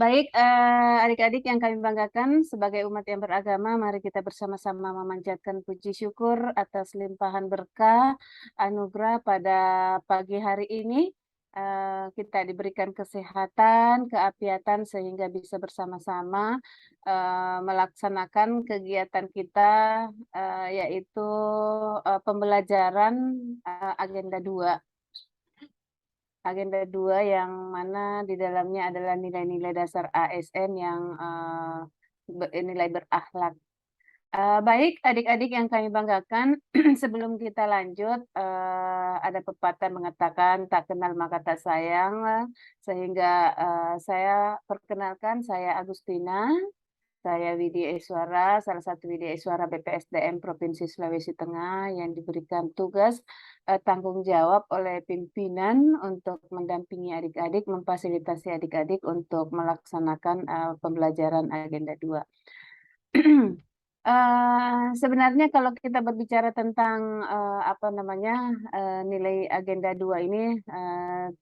Baik, adik-adik yang kami banggakan sebagai umat yang beragama, mari kita bersama-sama memanjatkan puji syukur atas limpahan berkah anugerah pada pagi hari ini. Kita diberikan kesehatan, keapiatan sehingga bisa bersama-sama melaksanakan kegiatan kita, yaitu pembelajaran agenda 2. Agenda 2 yang mana di dalamnya adalah nilai-nilai dasar ASN yang nilai berakhlak. Baik, adik-adik yang kami banggakan, sebelum kita lanjut, ada pepatah mengatakan tak kenal maka tak sayang, sehingga saya perkenalkan, saya Agustina. Saya Widya Iswara, salah satu Widya Iswara BPSDM Provinsi Sulawesi Tengah yang diberikan tugas tanggung jawab oleh pimpinan untuk mendampingi adik-adik, memfasilitasi adik-adik untuk melaksanakan pembelajaran agenda 2. Sebenarnya kalau kita berbicara tentang nilai agenda 2 ini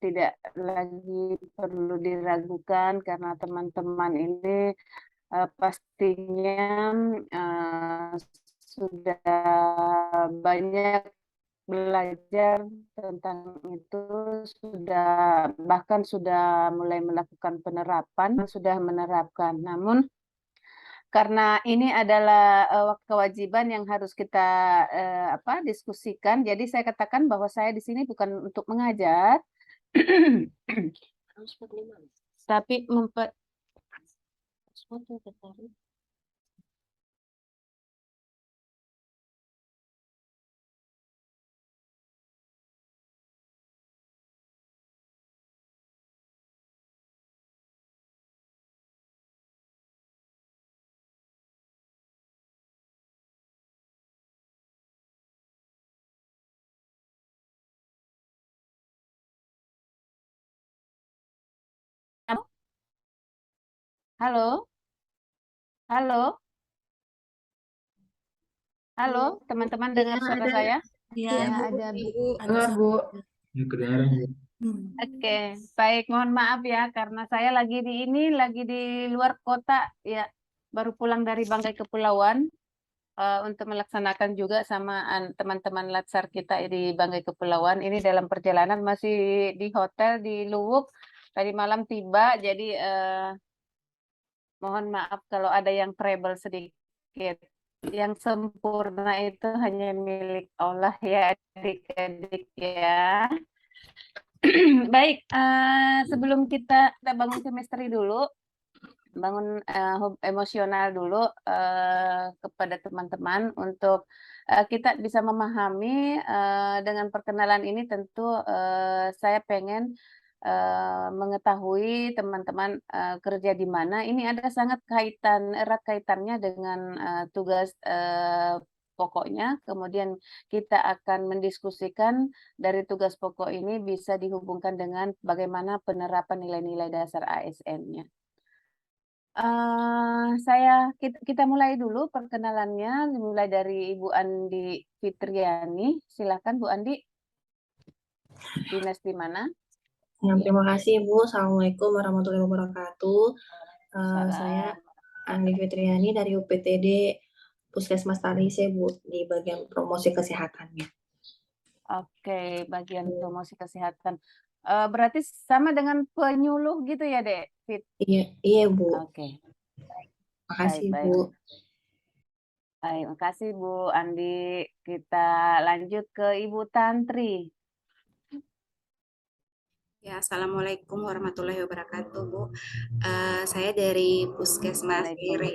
tidak lagi perlu diragukan karena teman-teman ini pastinya uh, sudah banyak belajar tentang itu, bahkan sudah mulai melakukan penerapan, sudah menerapkan. Namun karena ini adalah kewajiban yang harus kita diskusikan, jadi saya katakan bahwa saya di sini bukan untuk mengajar, tapi halo, halo, halo, teman-teman dengar suara saya? Ya, ada Bu. Dengar, Bu. Ya, kedengaran, Bu. Oke, baik. Mohon maaf ya, karena saya lagi di luar kota ya, baru pulang dari Banggai Kepulauan untuk melaksanakan juga sama teman-teman latsar kita di Banggai Kepulauan. Ini dalam perjalanan masih di hotel di Luwuk. Tadi malam tiba, jadi mohon maaf kalau ada yang trouble sedikit. Yang sempurna itu hanya milik Allah ya adik-adik ya. Baik, sebelum kita bangun chemistry dulu, bangun emosional dulu kepada teman-teman untuk kita bisa memahami dengan perkenalan ini tentu saya pengen mengetahui teman-teman kerja di mana. Ini ada sangat erat kaitannya dengan tugas pokoknya. Kemudian kita akan mendiskusikan dari tugas pokok ini bisa dihubungkan dengan bagaimana penerapan nilai-nilai dasar ASN-nya. Kita mulai dulu perkenalannya, dimulai dari Ibu Andi Fitriani. Silakan Bu Andi. Dinas di mana? Ya, terima kasih Bu. Assalamualaikum warahmatullahi wabarakatuh. Saya Andi Fitriani dari UPTD Puskesmas Talise Bu, di bagian promosi kesehatannya. Oke, bagian promosi kesehatan. Berarti sama dengan penyuluh gitu ya, Dek? Fit. Iya Bu. Oke. Makasih Baik. Bu. Baik, makasih Bu Andi. Kita lanjut ke Ibu Tantri. Ya, Assalamualaikum warahmatullahi wabarakatuh, Bu. Saya dari Puskesmas Lere.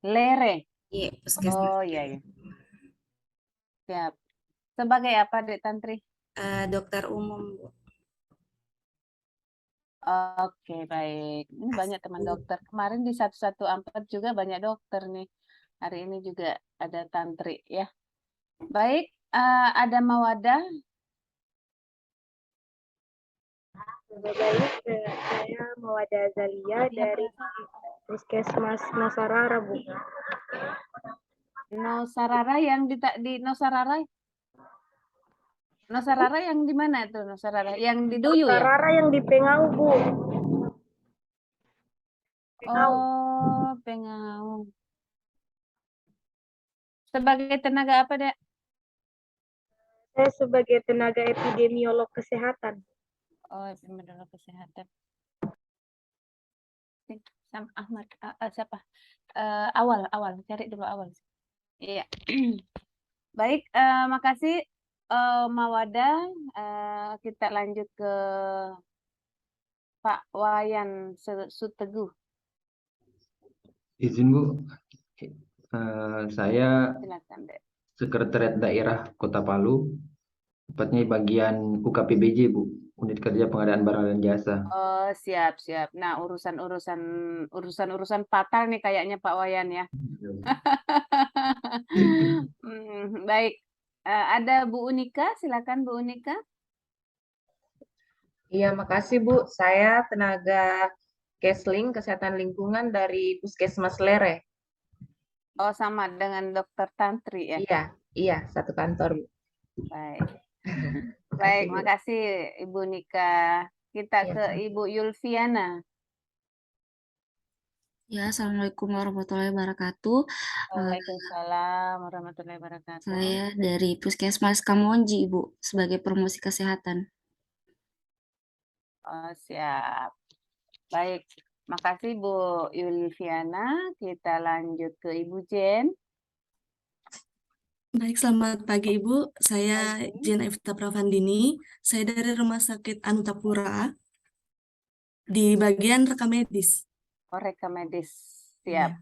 Lere? Iya, Puskesmas. Oh, iya, iya. Siap. Sebagai apa, Dek Tantri? Dokter umum, Bu. Oke, baik. Ini banyak teman dokter. Kemarin di 114 juga banyak dokter nih. Hari ini juga ada Tantri, ya. Baik, ada Mawadah. Baik, saya Mawadah Zalia dari Puskesmas Nosarara, Bu. Nosarara yang di Nosarara? Nusarara yang di mana tuh Nusarara? Yang di Duyu ya? Sarara yang di Pengau, Bu. Pengau. Oh, Pengau. Sebagai tenaga apa, Dek? Saya sebagai tenaga epidemiolog kesehatan. Oh, epidemiolog kesehatan. Sam Ahmad, siapa? Awal, cari dulu awal. Iya. Baik, makasih Mawada. Kita lanjut ke Pak Wayan Suteguh. Izin Bu, saya Silakan, Dek. Sekretariat Daerah Kota Palu, tepatnya bagian UKPBJ Bu, Unit Kerja Pengadaan Barang dan Jasa. Oh, siap. Nah, urusan fatal nih kayaknya Pak Wayan ya. Baik. Ada Bu Unika, silakan Bu Unika. Iya, makasih Bu. Saya tenaga Kesling Kesehatan Lingkungan dari Puskesmas Lere. Oh, sama dengan Dokter Tantri ya. Iya, satu kantor Bu. Baik. Makasih, Bu. Makasih Ibu Nika. Kita Iya, ke Ibu Yulviana. Ya, Assalamualaikum warahmatullahi wabarakatuh. Waalaikumsalam warahmatullahi wabarakatuh. Saya dari Puskesmas Kamonji, Ibu, sebagai promosi kesehatan. Oh, siap. Baik. Makasih Bu Yulviana. Kita lanjut ke Ibu Jen. Baik, selamat pagi Ibu. Saya Jen Evita Pravandini. Saya dari Rumah Sakit Anutapura di bagian rekam medis. Oh, rekam medis. Iya. Siap.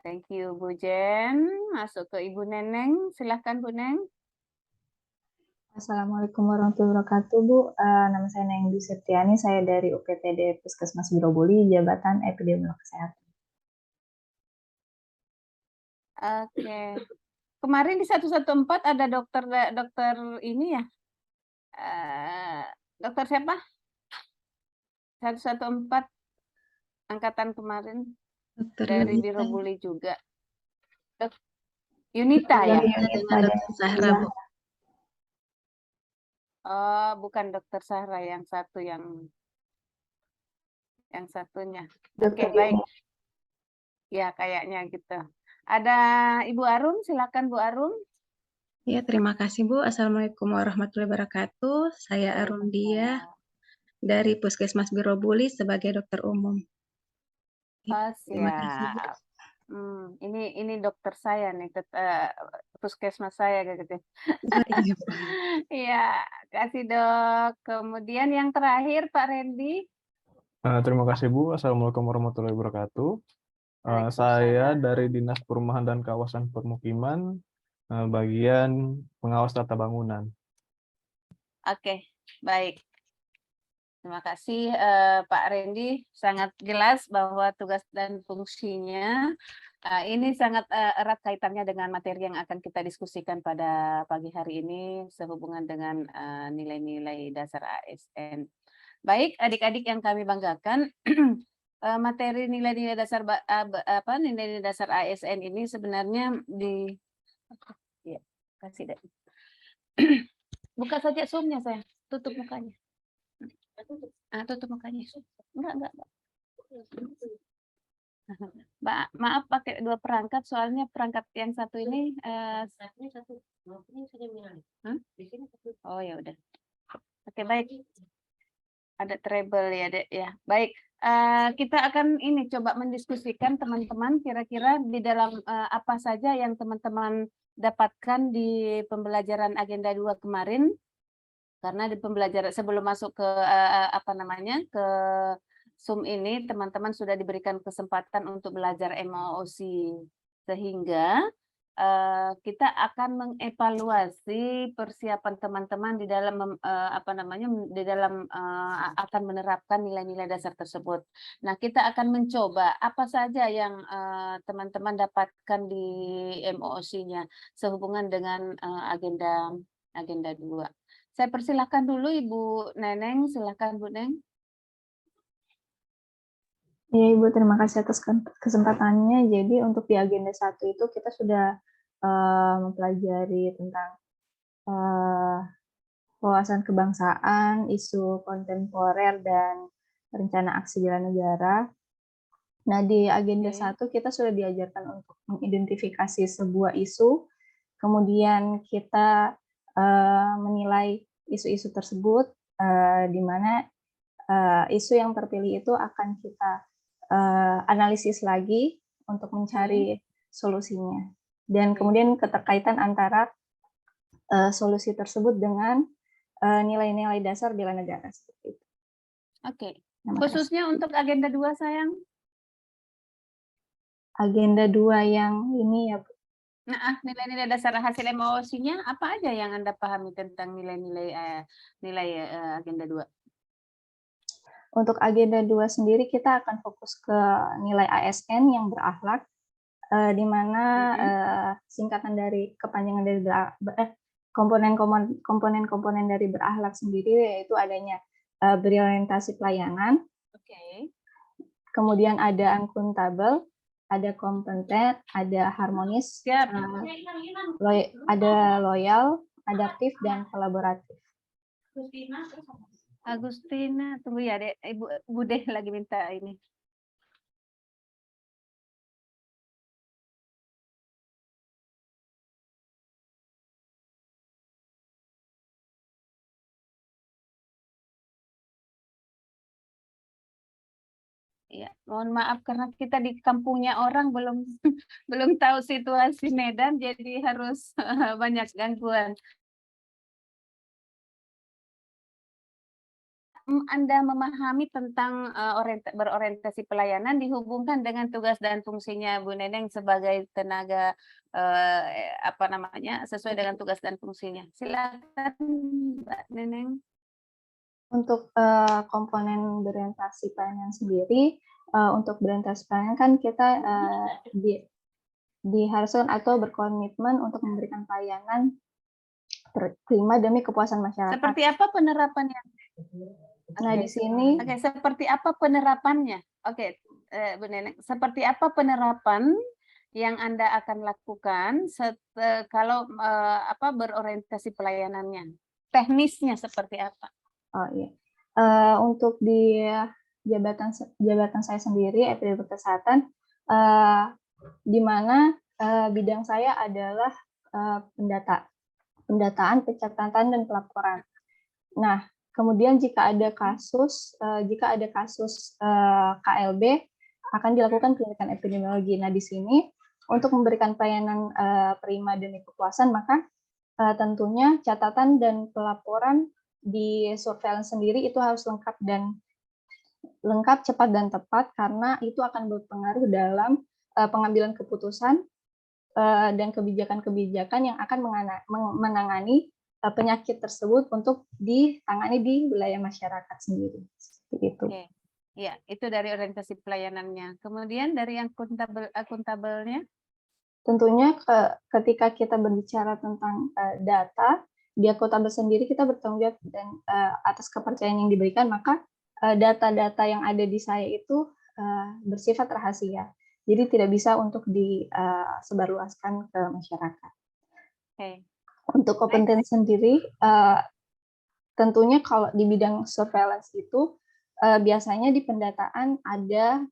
Thank you Bu Jen. Masuk ke Ibu Neneng. Silahkan Bu Neng. Assalamualaikum warahmatullahi wabarakatuh, Bu. Nama saya Neng Dwi Septiani, saya dari UPTD Puskesmas Birobuli, Jabatan Epidemiolog Kesehatan. Oke. Kemarin di 114 ada dokter ini ya. Dokter siapa? 114 angkatan kemarin dari Birobuli juga. Yunita ya? Zahra, Bu. Oh, bukan Dokter Sahra, yang satunya. Oke, baik. Ya, kayaknya gitu. Ada Ibu Arum, silakan Bu Arum. Ya, terima kasih Bu. Assalamualaikum warahmatullahi wabarakatuh. Saya Arum Dia dari Puskesmas Birobuli sebagai dokter umum. Oh, Terima kasih, Bu. siap. Ini dokter saya nih, puskesmas saya gitu. Iya, Bu. Iya, kasih Dok. Kemudian yang terakhir Pak Randy. Terima kasih Bu. Assalamualaikum warahmatullahi wabarakatuh. Saya dari Dinas Perumahan dan Kawasan Permukiman, bagian pengawas tata bangunan. Oke, baik. Terima kasih Pak Randy, sangat jelas bahwa tugas dan fungsinya ini sangat erat kaitannya dengan materi yang akan kita diskusikan pada pagi hari ini sehubungan dengan nilai-nilai dasar ASN. Baik, adik-adik yang kami banggakan, materi nilai-nilai dasar nilai-nilai dasar ASN ini sebenarnya ya, kasih deh. Buka saja Zoom-nya saya, tutup mukanya. Tutup mukanya. Enggak. Maaf pakai dua perangkat, soalnya perangkat yang satu ini oh ya udah. Oke, baik. Ada treble ya, Dek ya. Baik. Kita akan ini coba mendiskusikan teman-teman kira-kira di dalam apa saja yang teman-teman dapatkan di pembelajaran agenda 2 kemarin. Karena di pembelajaran sebelum masuk ke ke Zoom ini teman-teman sudah diberikan kesempatan untuk belajar MOOC, sehingga kita akan mengevaluasi persiapan teman-teman di dalam akan menerapkan nilai-nilai dasar tersebut. Nah, kita akan mencoba apa saja yang teman-teman dapatkan di MOOC-nya sehubungan dengan agenda 2. Saya persilahkan dulu Ibu Neneng, silakan Bu Neng. Ya, Ibu, terima kasih atas kesempatannya. Jadi untuk di agenda 1 itu kita sudah mempelajari tentang eh, wawasan kebangsaan, isu kontemporer, dan rencana aksi bela negara. Nah, di agenda 1 kita sudah diajarkan untuk mengidentifikasi sebuah isu, kemudian kita menilai isu-isu tersebut, di mana isu yang terpilih itu akan kita analisis lagi untuk mencari solusinya. Dan kemudian keterkaitan antara solusi tersebut dengan nilai-nilai dasar bela negara seperti itu. Oke. Terima Khususnya untuk agenda 2 sayang. Agenda 2 yang ini ya, Bu. Nah, nilai-nilai dasar hasil evaluasinya apa aja yang Anda pahami tentang nilai-nilai agenda 2? Untuk agenda 2 sendiri kita akan fokus ke nilai ASN yang berakhlak, di mana singkatan dari kepanjangan dari komponen-komponen dari berakhlak sendiri yaitu adanya berorientasi pelayanan, kemudian ada akuntabel, ada kompeten, ada harmonis, ada loyal, adaptif, dan kolaboratif. Agustina, tunggu ya, Dek. Ibu Bude lagi minta ini. Ya, mohon maaf karena kita di kampungnya orang belum belum tahu situasi Medan, jadi harus banyak gangguan. Anda memahami tentang berorientasi pelayanan dihubungkan dengan tugas dan fungsinya Bu Neneng sebagai tenaga sesuai dengan tugas dan fungsinya. Silakan Mbak Neneng. Untuk komponen berorientasi pelayanan sendiri, untuk berorientasi pelayanan kan kita diharuskan atau berkomitmen untuk memberikan pelayanan prima demi kepuasan masyarakat. Seperti apa penerapannya? Nah, di sini seperti apa penerapannya? Bu Neneng, seperti apa penerapan yang Anda akan lakukan kalau berorientasi pelayanannya? Teknisnya seperti apa? Oh iya. Untuk di jabatan saya sendiri, epidemiolog kesehatan, di mana bidang saya adalah pendataan, pencatatan, dan pelaporan. Nah, kemudian jika ada kasus KLB akan dilakukan penyelidikan epidemiologi. Nah, di sini untuk memberikan pelayanan prima demi kepuasan, maka tentunya catatan dan pelaporan di surveillance sendiri itu harus lengkap, cepat, dan tepat karena itu akan berpengaruh dalam pengambilan keputusan dan kebijakan-kebijakan yang akan menangani penyakit tersebut untuk ditangani di wilayah masyarakat sendiri. Seperti itu. Oke. Ya, itu dari orientasi pelayanannya. Kemudian dari akuntabelnya? Tentunya ketika kita berbicara tentang data, di akuntabel sendiri kita bertanggung jawab dan atas kepercayaan yang diberikan, maka data-data yang ada di saya itu bersifat rahasia. Jadi tidak bisa untuk disebarluaskan ke masyarakat. Okay. Untuk kompetensi sendiri, tentunya kalau di bidang surveillance itu biasanya di pendataan ada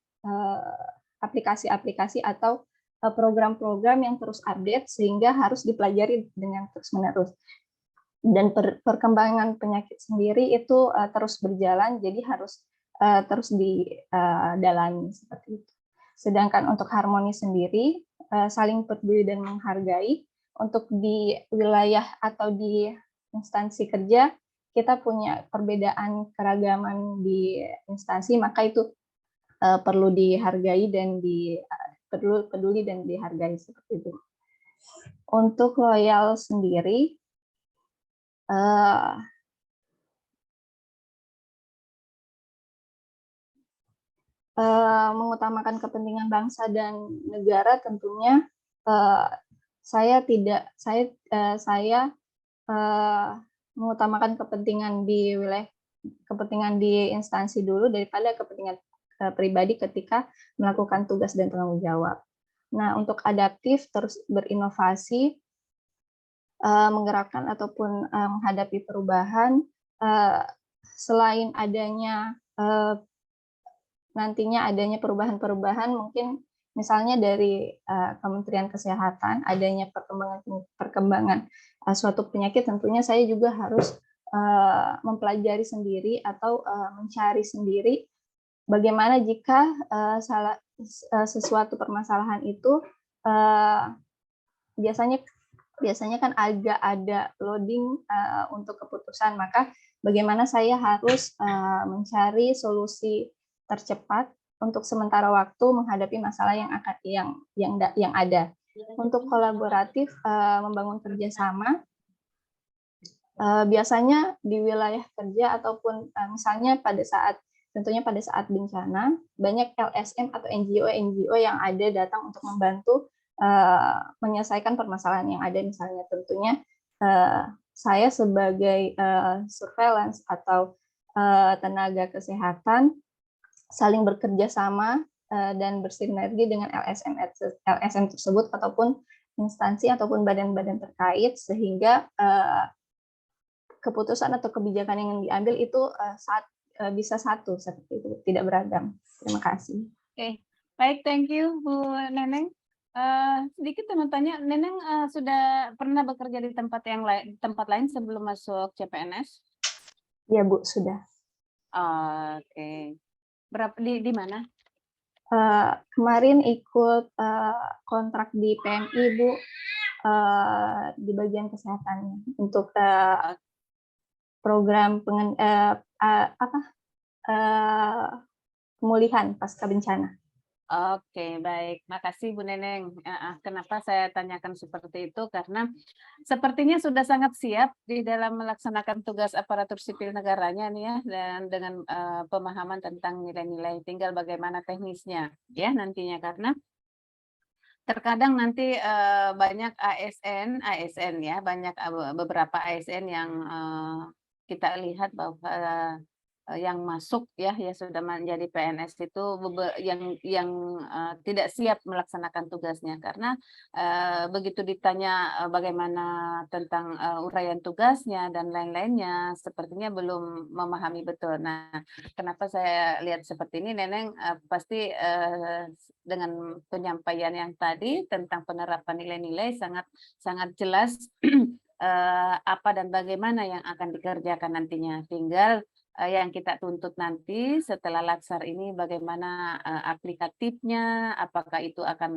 aplikasi-aplikasi atau program-program yang terus update sehingga harus dipelajari dengan terus-menerus. Dan perkembangan penyakit sendiri itu terus berjalan, jadi harus terus didalami seperti itu. Sedangkan untuk harmonis sendiri, saling peduli dan menghargai, untuk di wilayah atau di instansi kerja, kita punya perbedaan keragaman di instansi, maka itu perlu dihargai dan peduli dan dihargai seperti itu. Untuk loyal sendiri, mengutamakan kepentingan bangsa dan negara, tentunya saya mengutamakan kepentingan di instansi dulu daripada kepentingan pribadi ketika melakukan tugas dan tanggung jawab. Nah, untuk adaptif terus berinovasi, menggerakkan ataupun menghadapi perubahan, selain adanya nantinya adanya perubahan-perubahan, mungkin misalnya dari Kementerian Kesehatan adanya perkembangan suatu penyakit, tentunya saya juga harus mempelajari sendiri atau mencari sendiri bagaimana jika sesuatu permasalahan itu biasanya kan agak ada loading untuk keputusan, maka bagaimana saya harus mencari solusi tercepat untuk sementara waktu menghadapi masalah yang ada. Untuk kolaboratif membangun kerjasama, biasanya di wilayah kerja ataupun misalnya tentunya pada saat bencana, banyak LSM atau NGO yang ada datang untuk membantu menyelesaikan permasalahan yang ada. Misalnya tentunya saya sebagai surveillance atau tenaga kesehatan saling bekerja sama dan bersinergi dengan LSM tersebut ataupun instansi ataupun badan-badan terkait, sehingga keputusan atau kebijakan yang diambil itu bisa satu seperti itu, tidak beragam. Terima kasih. Oke, baik, thank you Bu Neneng. Sedikit teman tanya, Neneng sudah pernah bekerja di tempat lain sebelum masuk CPNS? Ya Bu, sudah. Oke. Berapa di mana? Kemarin ikut kontrak di PMI Bu, di bagian kesehatannya untuk program pemulihan pasca bencana. Oke, baik. Makasih Bu Neneng. Kenapa saya tanyakan seperti itu? Karena sepertinya sudah sangat siap di dalam melaksanakan tugas aparatur sipil negaranya nih ya, dan dengan pemahaman tentang nilai-nilai. Tinggal bagaimana teknisnya ya nantinya, karena terkadang nanti banyak ASN ya, banyak beberapa ASN yang kita lihat bahwa yang masuk ya sudah menjadi PNS itu yang tidak siap melaksanakan tugasnya, karena begitu ditanya bagaimana tentang uraian tugasnya dan lain-lainnya, sepertinya belum memahami betul. Nah, kenapa saya lihat seperti ini, Neneng pasti dengan penyampaian yang tadi tentang penerapan nilai-nilai sangat jelas apa dan bagaimana yang akan dikerjakan nantinya. Tinggal yang kita tuntut nanti setelah Laksar ini bagaimana aplikatifnya, apakah itu akan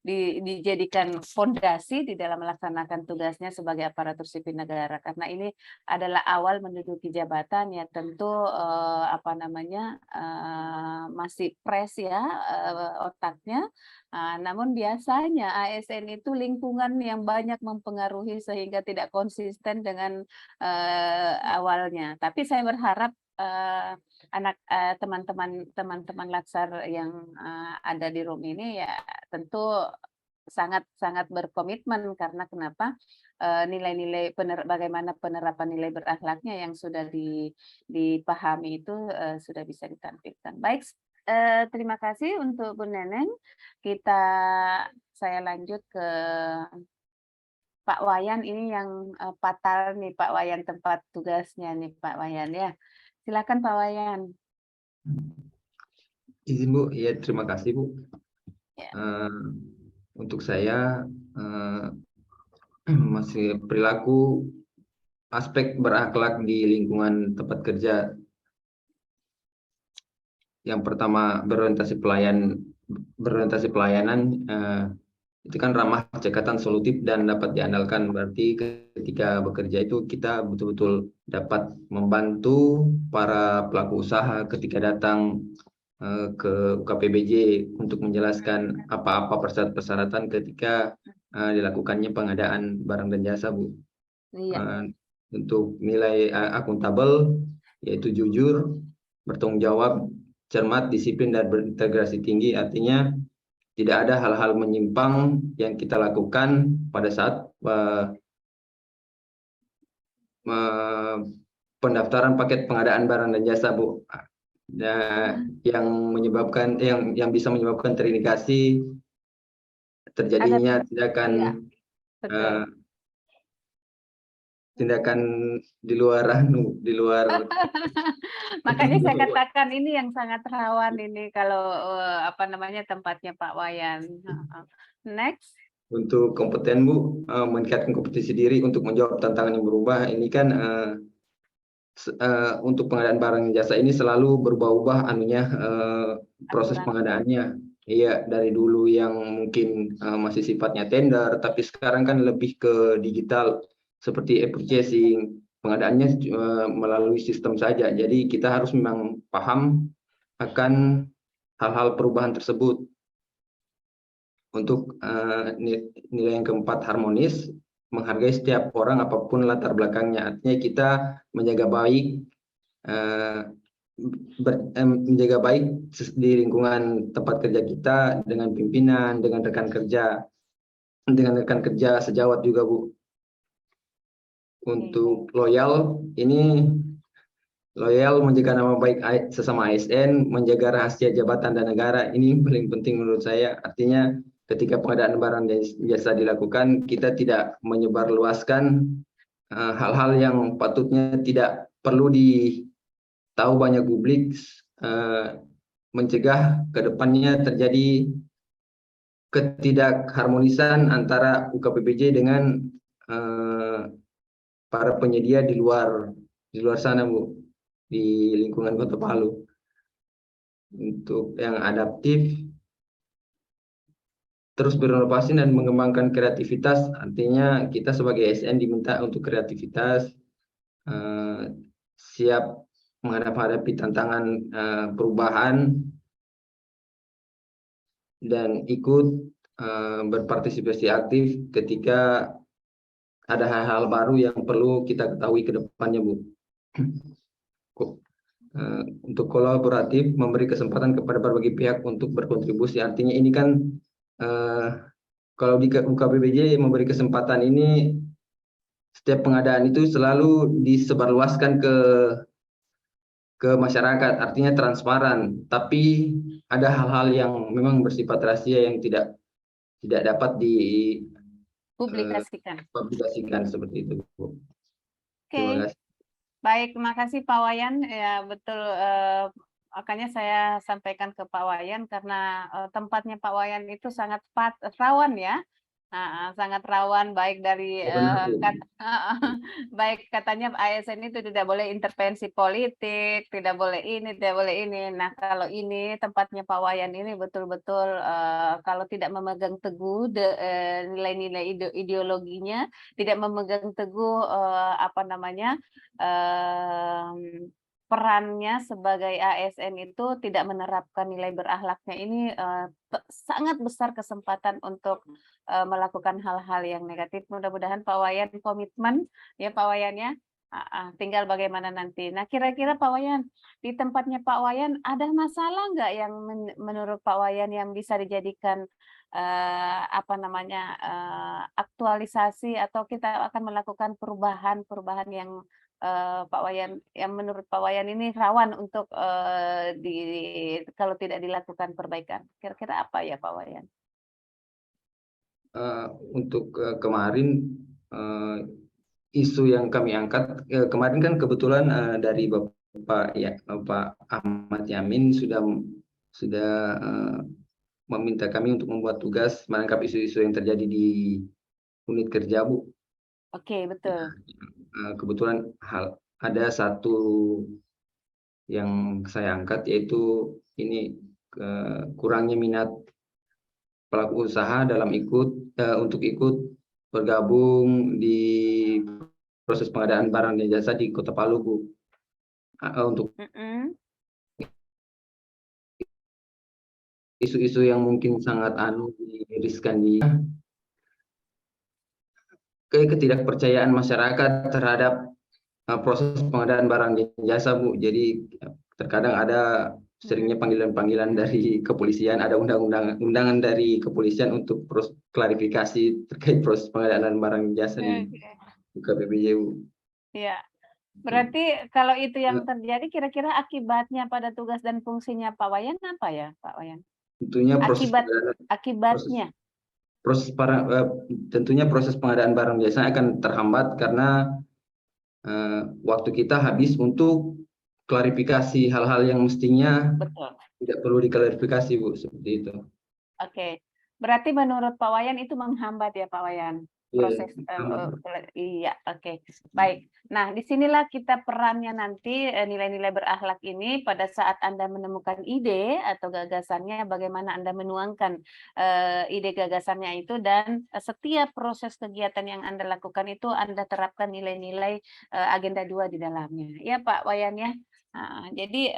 dijadikan fondasi di dalam melaksanakan tugasnya sebagai aparatur sipil negara, karena ini adalah awal menduduki jabatan ya, tentu masih fresh ya otaknya. Namun biasanya ASN itu lingkungan yang banyak mempengaruhi sehingga tidak konsisten dengan awalnya. Tapi saya berharap teman-teman Laksar yang ada di room ini ya tentu sangat berkomitmen, karena kenapa nilai-nilai bagaimana penerapan nilai berakhlaknya yang sudah dipahami itu sudah bisa ditampilkan. Baik, terima kasih untuk Bu Neneng. Saya lanjut ke Pak Wayan, ini yang fatal nih Pak Wayan, tempat tugasnya nih Pak Wayan ya. Silakan Pak Wayan. Izin Bu, ya terima kasih Bu. Ya. Untuk saya masih perilaku aspek berakhlak di lingkungan tempat kerja. Yang pertama berorientasi pelayanan itu kan ramah, cekatan, solutif dan dapat diandalkan. Berarti ketika bekerja itu kita betul-betul dapat membantu para pelaku usaha ketika datang ke UKPBJ untuk menjelaskan apa-apa persyaratan ketika dilakukannya pengadaan barang dan jasa, Bu. Iya. Untuk nilai akuntabel yaitu jujur, bertanggung jawab, cermat, disiplin dan berintegrasi tinggi. Artinya tidak ada hal-hal menyimpang yang kita lakukan pada saat pendaftaran paket pengadaan barang dan jasa, Bu. Yang bisa menyebabkan terindikasi terjadinya tindakan tindakan di luar di luar Makanya saya katakan ini yang sangat rawan ini kalau apa namanya tempatnya Pak Wayan. Next. untuk kompeten Bu, meningkatkan kompetisi diri untuk menjawab tantangan yang berubah. Ini kan untuk pengadaan barang jasa ini selalu berubah-ubah proses pengadaannya. Iya, dari dulu yang mungkin masih sifatnya tender, tapi sekarang kan lebih ke digital seperti e-purchasing, pengadaannya melalui sistem saja. Jadi kita harus memang paham akan hal-hal perubahan tersebut. Untuk nilai yang keempat, harmonis, menghargai setiap orang apapun latar belakangnya. Artinya kita menjaga baik di lingkungan tempat kerja kita, dengan pimpinan, dengan rekan kerja sejawat juga Bu. Untuk loyal, ini loyal menjaga nama baik sesama ASN, menjaga rahasia jabatan dan negara, ini paling penting menurut saya. Artinya ketika pengadaan barang dan jasa dilakukan, kita tidak menyebarluaskan hal-hal yang patutnya tidak perlu ditahu banyak publik, mencegah ke depannya terjadi ketidakharmonisan antara UKPPJ dengan para penyedia di luar sana Bu, di lingkungan Kota Palu. Untuk yang adaptif, terus berinovasi dan mengembangkan kreativitas. Artinya kita sebagai ASN diminta untuk kreativitas, siap menghadapi tantangan perubahan, dan ikut berpartisipasi aktif ketika ada hal-hal baru yang perlu kita ketahui ke depannya Bu. Untuk kolaboratif, memberi kesempatan kepada berbagai pihak untuk berkontribusi. Artinya ini kan kalau di UKPPJ memberi kesempatan ini, setiap pengadaan itu selalu disebarluaskan ke masyarakat, artinya transparan. Tapi ada hal-hal yang memang bersifat rahasia yang tidak dapat publikasikan seperti itu Bu. Terima kasih. Baik, terima kasih Pak Wayan. Ya betul, makanya saya sampaikan ke Pak Wayan karena tempatnya Pak Wayan itu sangat rawan ya. Sangat rawan, baik dari baik katanya ASN itu tidak boleh intervensi politik, tidak boleh ini, tidak boleh ini. Nah kalau ini tempatnya Pak Wayan ini betul-betul kalau tidak memegang teguh nilai-nilai ideologinya, tidak memegang teguh apa namanya perannya sebagai ASN itu tidak menerapkan nilai berakhlaknya ini sangat besar kesempatan untuk melakukan hal-hal yang negatif. Mudah-mudahan Pak Wayan komitmen ya Pak Wayan ya. Tinggal bagaimana nanti. Nah kira-kira Pak Wayan di tempatnya Pak Wayan ada masalah nggak yang menurut Pak Wayan yang bisa dijadikan apa namanya aktualisasi atau kita akan melakukan perubahan yang Pak Wayan yang menurut Pak Wayan ini rawan untuk kalau tidak dilakukan perbaikan. Kira-kira apa ya Pak Wayan? Untuk kemarin isu yang kami angkat kemarin kan kebetulan dari Bapak Ahmad Yamin sudah meminta kami untuk membuat tugas menangkap isu-isu yang terjadi di unit kerja Bu. Oke, betul. Kebetulan ada satu yang saya angkat, yaitu ini kurangnya minat pelaku usaha dalam untuk ikut bergabung di proses pengadaan barang dan jasa di Kota Palu Bu. Untuk isu-isu yang mungkin sangat riskan ketidakpercayaan masyarakat terhadap proses pengadaan barang dan jasa Bu. Jadi terkadang ada seringnya panggilan-panggilan dari kepolisian, ada undangan dari kepolisian untuk klarifikasi terkait proses pengadaan barang jasa di UKPPJ Bu. Ya, berarti kalau itu yang terjadi, kira-kira akibatnya pada tugas dan fungsinya Pak Wayan apa ya Pak Wayan? Tentunya akibatnya. Tentunya proses pengadaan barang jasa akan terhambat karena waktu kita habis untuk klarifikasi hal-hal yang mestinya Betul. tidak perlu diklarifikasi, Bu, seperti itu. Oke. Berarti menurut Pak Wayan itu menghambat ya, Pak Wayan? Iya, Proses iya, oke. Baik. Nah, disinilah kita perannya nanti nilai-nilai berakhlak ini pada saat Anda menemukan ide atau gagasannya, bagaimana Anda menuangkan ide gagasannya itu, dan setiap proses kegiatan yang Anda lakukan itu Anda terapkan nilai-nilai agenda 2 di dalamnya. Ya, Pak Wayan ya. Nah, jadi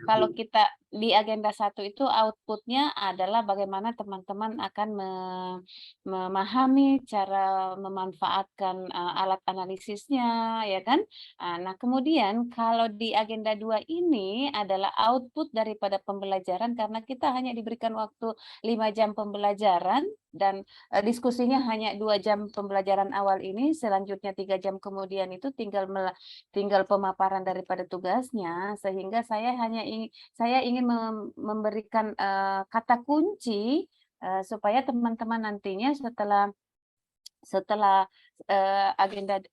kalau kita di agenda 1 itu outputnya adalah bagaimana teman-teman akan memahami cara memanfaatkan alat analisisnya, ya kan? Nah, kemudian kalau di agenda 2 ini adalah output daripada pembelajaran, karena kita hanya diberikan waktu 5 jam pembelajaran dan diskusinya hanya 2 jam pembelajaran awal ini, selanjutnya 3 jam kemudian itu tinggal pemaparan daripada tugasnya, sehingga saya ingin memberikan kata kunci supaya teman-teman nantinya setelah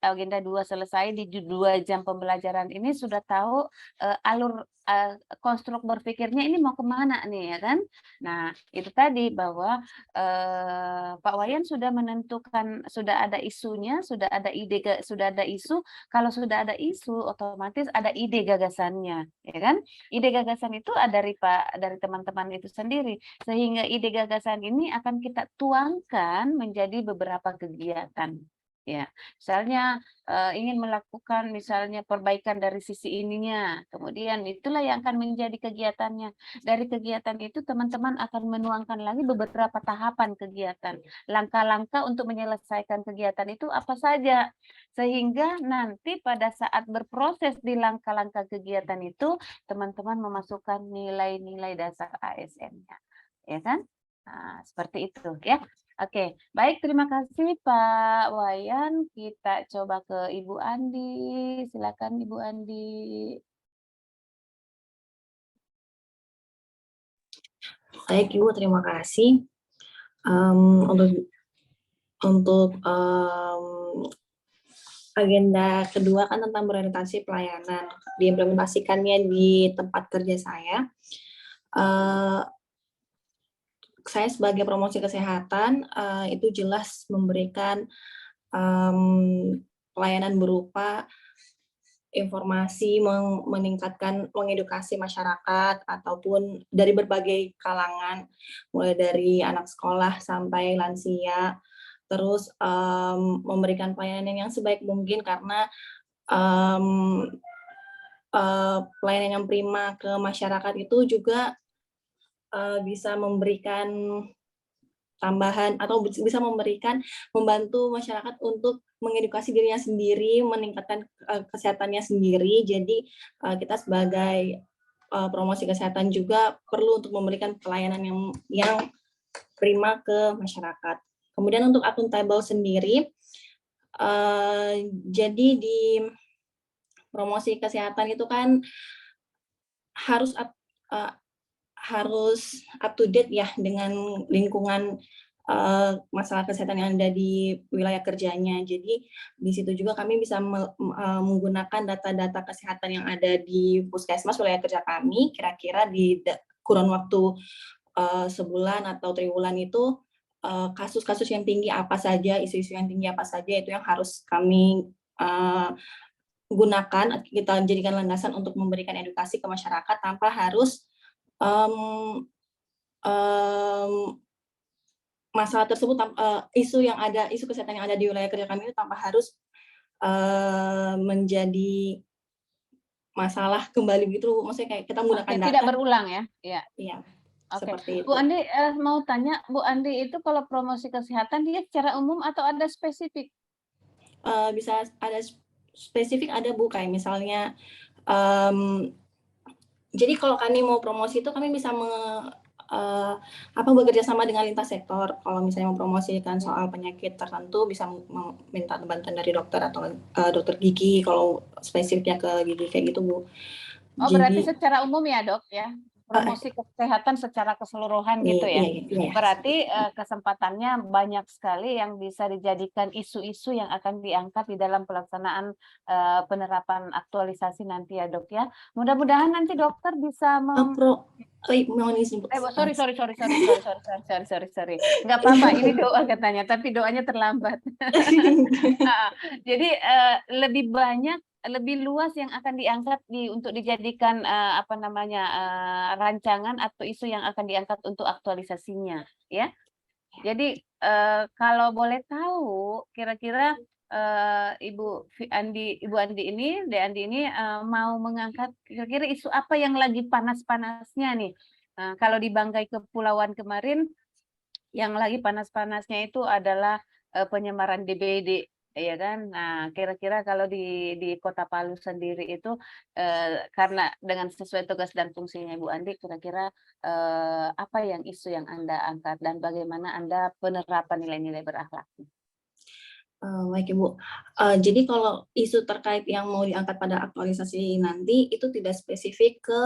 agenda 2 selesai di 2 jam pembelajaran ini sudah tahu alur konstruk berpikirnya ini mau kemana nih, ya kan? Nah, itu tadi bahwa Pak Wayan sudah menentukan, sudah ada isunya, sudah ada ide, sudah ada isu. Kalau sudah ada isu, otomatis ada ide gagasannya, ya kan? Ide gagasan itu dari teman-teman itu sendiri, sehingga ide gagasan ini akan kita tuangkan menjadi beberapa kegiatan. Ya, misalnya ingin melakukan misalnya perbaikan dari sisi ininya, kemudian itulah yang akan menjadi kegiatannya. Dari kegiatan itu teman-teman akan menuangkan lagi beberapa tahapan kegiatan, langkah-langkah untuk menyelesaikan kegiatan itu apa saja, sehingga nanti pada saat berproses di langkah-langkah kegiatan itu teman-teman memasukkan nilai-nilai dasar ASN-nya, ya kan? Nah, seperti itu ya. Oke, baik, terima kasih Pak Wayan. Kita coba ke Ibu Andi. Silakan Ibu Andi. Baik Ibu, terima kasih. Untuk agenda kedua kan tentang berorientasi pelayanan, diimplementasikannya di tempat kerja saya. Saya sebagai promosi kesehatan itu jelas memberikan pelayanan berupa informasi, meningkatkan, mengedukasi masyarakat ataupun dari berbagai kalangan, mulai dari anak sekolah sampai lansia, terus memberikan pelayanan yang sebaik mungkin, karena pelayanan yang prima ke masyarakat itu juga bisa memberikan tambahan atau bisa membantu masyarakat untuk mengedukasi dirinya sendiri, meningkatkan kesehatannya sendiri. Jadi kita sebagai promosi kesehatan juga perlu untuk memberikan pelayanan yang prima ke masyarakat. Kemudian untuk akuntabel sendiri, jadi di promosi kesehatan itu kan harus up to date ya dengan lingkungan masalah kesehatan yang ada di wilayah kerjanya. Jadi di situ juga kami bisa menggunakan data-data kesehatan yang ada di puskesmas wilayah kerja kami, kira-kira di kurun waktu sebulan atau triwulan itu kasus-kasus yang tinggi apa saja, isu-isu yang tinggi apa saja, itu yang harus kami gunakan, kita jadikan landasan untuk memberikan edukasi ke masyarakat tanpa harus masalah tersebut, isu kesehatan yang ada di wilayah kerja kami itu tanpa harus menjadi masalah kembali gitu, maksudnya kayak kita menggunakan data. Tidak berulang ya? Iya. Oke. Seperti itu. Bu Andi mau tanya, Bu Andi itu kalau promosi kesehatan dia secara umum atau ada spesifik? Bisa ada spesifik, ada Bu, kayak misalnya jadi kalau kami mau promosi itu kami bisa bekerja sama dengan lintas sektor. Kalau misalnya mempromosikan soal penyakit tertentu bisa meminta bantuan dari dokter atau dokter gigi kalau spesifiknya ke gigi kayak gitu Bu. Oh, berarti secara umum ya Dok ya? promosi kesehatan secara keseluruhan gitu ya. Iya. Berarti kesempatannya banyak sekali yang bisa dijadikan isu-isu yang akan diangkat di dalam pelaksanaan penerapan aktualisasi nanti ya dok ya. Mudah-mudahan nanti dokter bisa Mohon izin, Bu. sorry. Nggak apa-apa, ini doa katanya, tapi doanya terlambat. Jadi lebih banyak, lebih luas yang akan diangkat untuk dijadikan rancangan atau isu yang akan diangkat untuk aktualisasinya, ya. Jadi kalau boleh tahu, kira-kira Ibu Andi ini, De Andi ini mau mengangkat kira-kira isu apa yang lagi panas-panasnya nih? Kalau di Banggai Kepulauan kemarin, yang lagi panas-panasnya itu adalah penyemaran DBD, ya kan? Nah, kira-kira kalau di Kota Palu sendiri itu karena dengan sesuai tugas dan fungsinya Ibu Andi, kira-kira apa yang isu yang Anda angkat dan bagaimana Anda penerapan nilai-nilai berakhlak? Baik Ibu. Jadi kalau isu terkait yang mau diangkat pada aktualisasi nanti itu tidak spesifik ke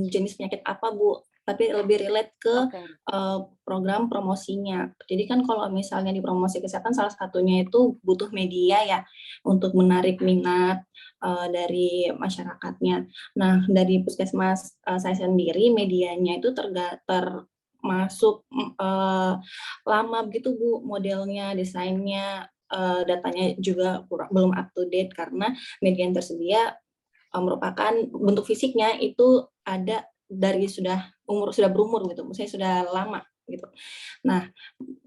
jenis penyakit apa Bu, tapi lebih relate ke program promosinya. Jadi kan kalau misalnya di promosi kesehatan salah satunya itu butuh media ya untuk menarik minat dari masyarakatnya. Nah dari puskesmas saya sendiri medianya itu termasuk lama begitu Bu, modelnya, desainnya, datanya juga belum up to date karena media yang tersedia merupakan bentuk fisiknya itu ada dari sudah berumur gitu, maksudnya sudah lama gitu. Nah,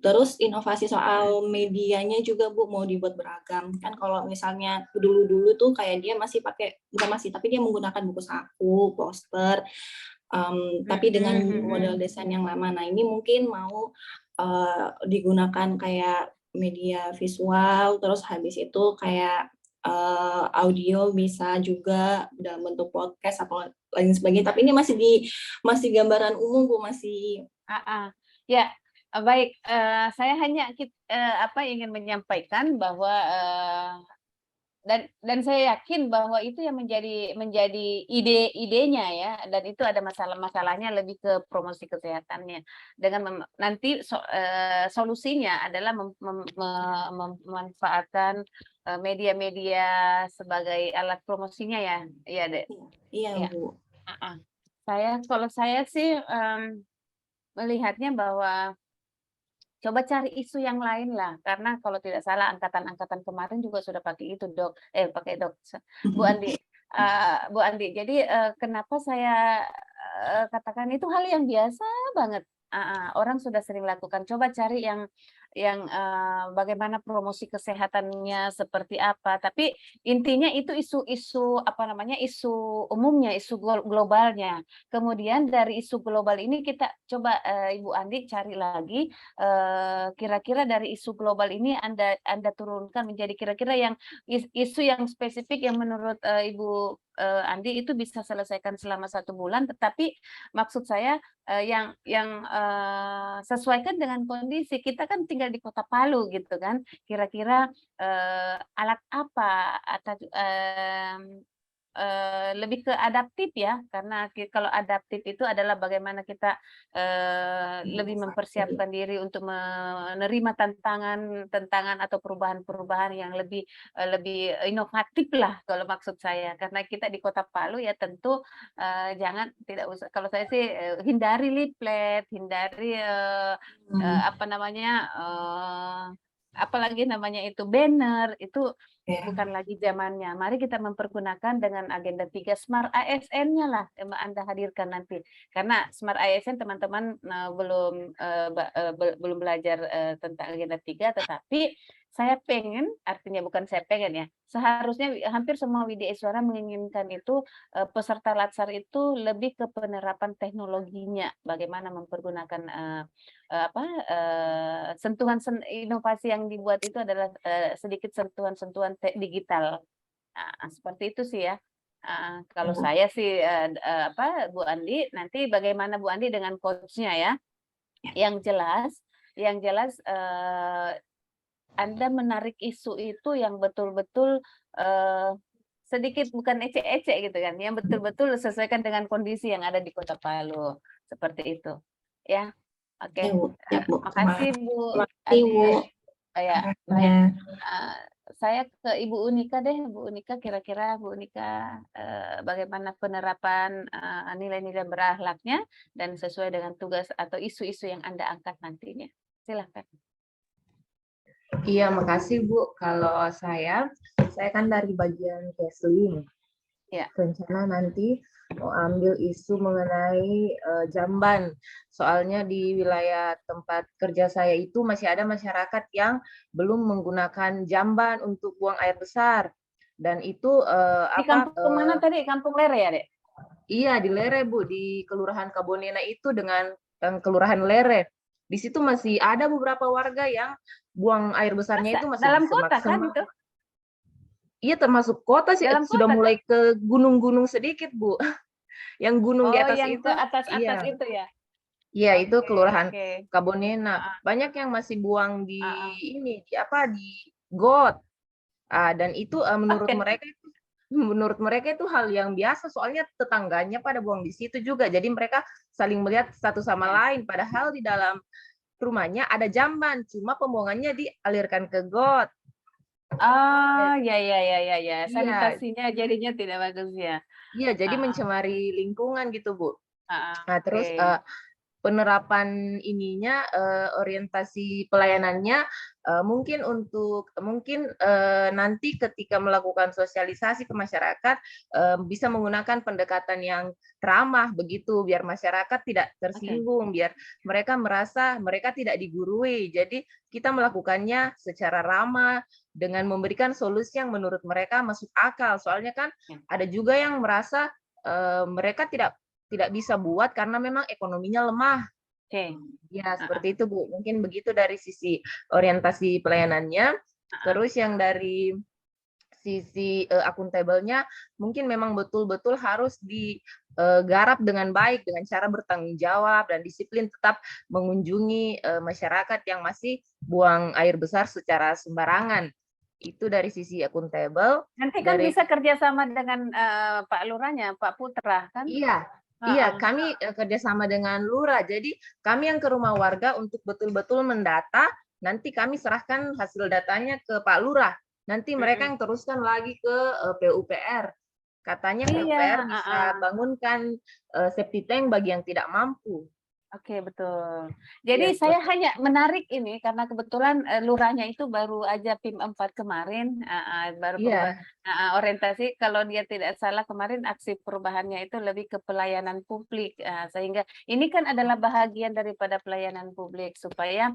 terus inovasi soal medianya juga Bu mau dibuat beragam. Kan kalau misalnya dulu-dulu tuh kayak dia masih tapi dia menggunakan buku saku, poster, tapi dengan model desain yang lama. Nah, ini mungkin mau digunakan kayak media visual, terus habis itu kayak audio bisa juga dalam bentuk podcast atau lain sebagainya. Tapi ini masih gambaran umum Bu, masih. Ya, baik. Saya hanya ingin menyampaikan bahwa dan saya yakin bahwa itu yang menjadi ide-idenya ya, dan itu ada masalahnya lebih ke promosi kesehatannya. Dengan nanti solusinya adalah memanfaatkan media-media sebagai alat promosinya ya, iya deh. Iya Bu. Kalau saya sih melihatnya bahwa coba cari isu yang lain lah, karena kalau tidak salah angkatan-angkatan kemarin juga sudah pakai itu Bu Andi. Bu Andi, jadi kenapa saya katakan itu hal yang biasa banget. Orang sudah sering lakukan. Coba cari yang bagaimana promosi kesehatannya seperti apa. Tapi intinya itu isu umumnya, isu globalnya. Kemudian dari isu global ini kita coba Ibu Andi cari lagi kira-kira dari isu global ini Anda turunkan menjadi kira-kira yang isu yang spesifik yang menurut Ibu Andi itu bisa selesaikan selama 1 bulan, tetapi maksud saya yang sesuaikan dengan kondisi. Kita kan tinggal di Kota Palu gitu kan, kira-kira alat apa atau lebih ke adaptif ya, karena kalau adaptif itu adalah bagaimana kita lebih mempersiapkan diri untuk menerima tantangan atau perubahan-perubahan yang lebih inovatif lah kalau maksud saya. Karena kita di Kota Palu ya tentu tidak usah, kalau saya sih hindari leaflet, hindari apalagi namanya itu banner, itu bukan lagi zamannya. Mari kita mempergunakan dengan agenda 3 Smart ASN-nya lah Anda hadirkan nanti. Karena Smart ASN teman-teman belum belajar tentang agenda 3, tetapi bukan saya pengen ya, seharusnya hampir semua WDI Suara menginginkan itu peserta Latsar itu lebih ke penerapan teknologinya, bagaimana mempergunakan sentuhan inovasi yang dibuat itu adalah sedikit sentuhan-sentuhan digital. Seperti itu sih ya. Kalau saya sih Bu Andi, nanti bagaimana Bu Andi dengan coach-nya ya. Yang jelas Anda menarik isu itu yang betul-betul sedikit bukan ecek-ecek gitu kan, yang betul-betul sesuaikan dengan kondisi yang ada di Kota Palu. Seperti itu. Ya. Oke. Ya, Bu. Siap, Bu. Makasih Bu Terima kasih, Bu. Adik. Ya, baik. Arahnya. Saya ke Ibu Unika deh, Bu Unika, kira-kira Bu Unika bagaimana penerapan nilai-nilai berakhlaknya dan sesuai dengan tugas atau isu-isu yang Anda angkat nantinya. Silakan. Iya, makasih Bu. Kalau saya kan dari bagian Kesling. Ya. Rencana nanti mau ambil isu mengenai jamban. Soalnya di wilayah tempat kerja saya itu masih ada masyarakat yang belum menggunakan jamban untuk buang air besar. Dan itu Di kampung mana tadi? Kampung Lere ya, Dek? Iya, di Lere, Bu, di Kelurahan Kabonena itu dengan Kelurahan Lere. Di situ masih ada beberapa warga yang buang air besarnya itu masih dalam di kota kan semak-semak. itu? Iya, termasuk kota sih. Dalam Sudah kota, mulai ke gunung-gunung sedikit, Bu. Yang gunung di atas yang itu, ke atas-atas iya. itu ya? Iya, itu Kelurahan Oke. Kabonena. Banyak yang masih buang di ini, di got. Dan itu menurut mereka itu hal yang biasa, soalnya tetangganya pada buang di situ juga. Jadi mereka saling melihat satu sama lain, padahal di dalam rumahnya ada jamban, cuma pembuangannya dialirkan ke got. Ya. Sanitasinya jadinya tidak bagus ya. Iya, jadi mencemari lingkungan gitu, Bu. Nah, terus Oke. penerapan ininya, orientasi pelayanannya mungkin nanti ketika melakukan sosialisasi ke masyarakat bisa menggunakan pendekatan yang ramah begitu, biar masyarakat tidak tersinggung, biar mereka merasa mereka tidak digurui. Jadi kita melakukannya secara ramah dengan memberikan solusi yang menurut mereka masuk akal. Soalnya kan ada juga yang merasa mereka tidak bisa buat karena memang ekonominya lemah. Oke. Ya, seperti itu, Bu. Mungkin begitu dari sisi orientasi pelayanannya. Terus yang dari sisi akuntabelnya, mungkin memang betul-betul harus digarap dengan baik, dengan cara bertanggung jawab dan disiplin, tetap mengunjungi masyarakat yang masih buang air besar secara sembarangan. Itu dari sisi akuntabel. Nanti kan bisa kerjasama dengan Pak Lurahnya, Pak Putra kan? Iya, kami kerjasama dengan Lurah. Jadi kami yang ke rumah warga untuk betul-betul mendata. Nanti kami serahkan hasil datanya ke Pak Lurah. Nanti mereka yang teruskan lagi ke PUPR. Katanya PUPR bisa bangunkan septic tank bagi yang tidak mampu. Oke, betul. Jadi saya hanya menarik ini karena kebetulan lurahnya itu baru aja PIM 4 kemarin, baru orientasi, kalau dia tidak salah kemarin aksi perubahannya itu lebih ke pelayanan publik, sehingga ini kan adalah bahagian daripada pelayanan publik supaya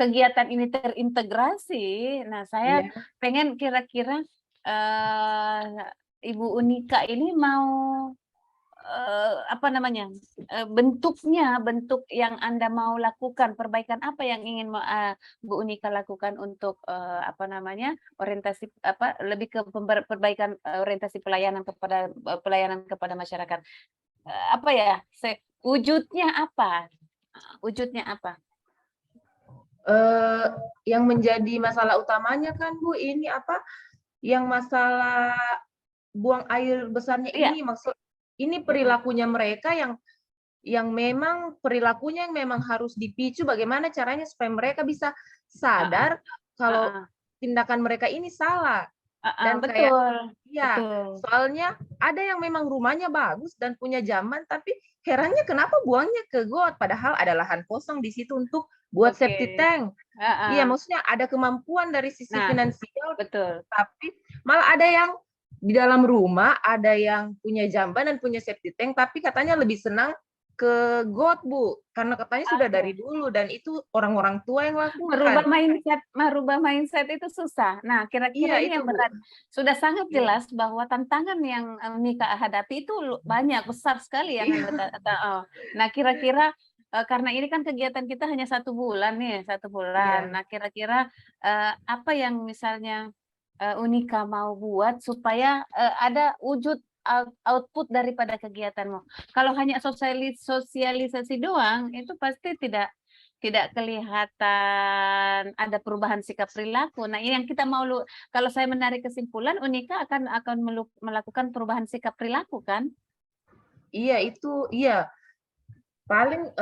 kegiatan ini terintegrasi. Nah, saya pengen kira-kira Ibu Unika ini mau bentuk yang Anda mau lakukan, perbaikan apa yang ingin Bu Unika lakukan untuk orientasi lebih ke perbaikan orientasi pelayanan kepada masyarakat. Wujudnya apa? Yang menjadi masalah utamanya kan, Bu, ini yang masalah buang air besarnya ini, ini perilakunya mereka yang memang perilakunya yang memang harus dipicu, bagaimana caranya supaya mereka bisa sadar kalau tindakan mereka ini salah. Dan betul. Soalnya ada yang memang rumahnya bagus dan punya jamban, tapi herannya kenapa buangnya ke got, padahal ada lahan kosong di situ untuk buat septic tank. Iya, maksudnya ada kemampuan dari sisi finansial, tapi malah ada yang di dalam rumah ada yang punya jamban dan punya septic tank, tapi katanya lebih senang ke got, Bu, karena katanya sudah dari dulu dan itu orang-orang tua yang lakukan. Merubah mindset itu susah. Nah, kira-kira ini yang berat. Sudah sangat jelas bahwa tantangan yang Unika hadapi itu banyak, besar sekali yang Nah, kira-kira karena ini kan kegiatan kita hanya 1 bulan nih, 1 bulan. Nah, kira-kira apa yang misalnya Unika mau buat supaya ada wujud output daripada kegiatanmu. Kalau hanya sosialisasi doang, itu pasti tidak tidak kelihatan ada perubahan sikap perilaku. Nah, ini yang kita mau kalau saya menarik kesimpulan, Unika akan melakukan perubahan sikap perilaku kan? Iya, itu iya. Paling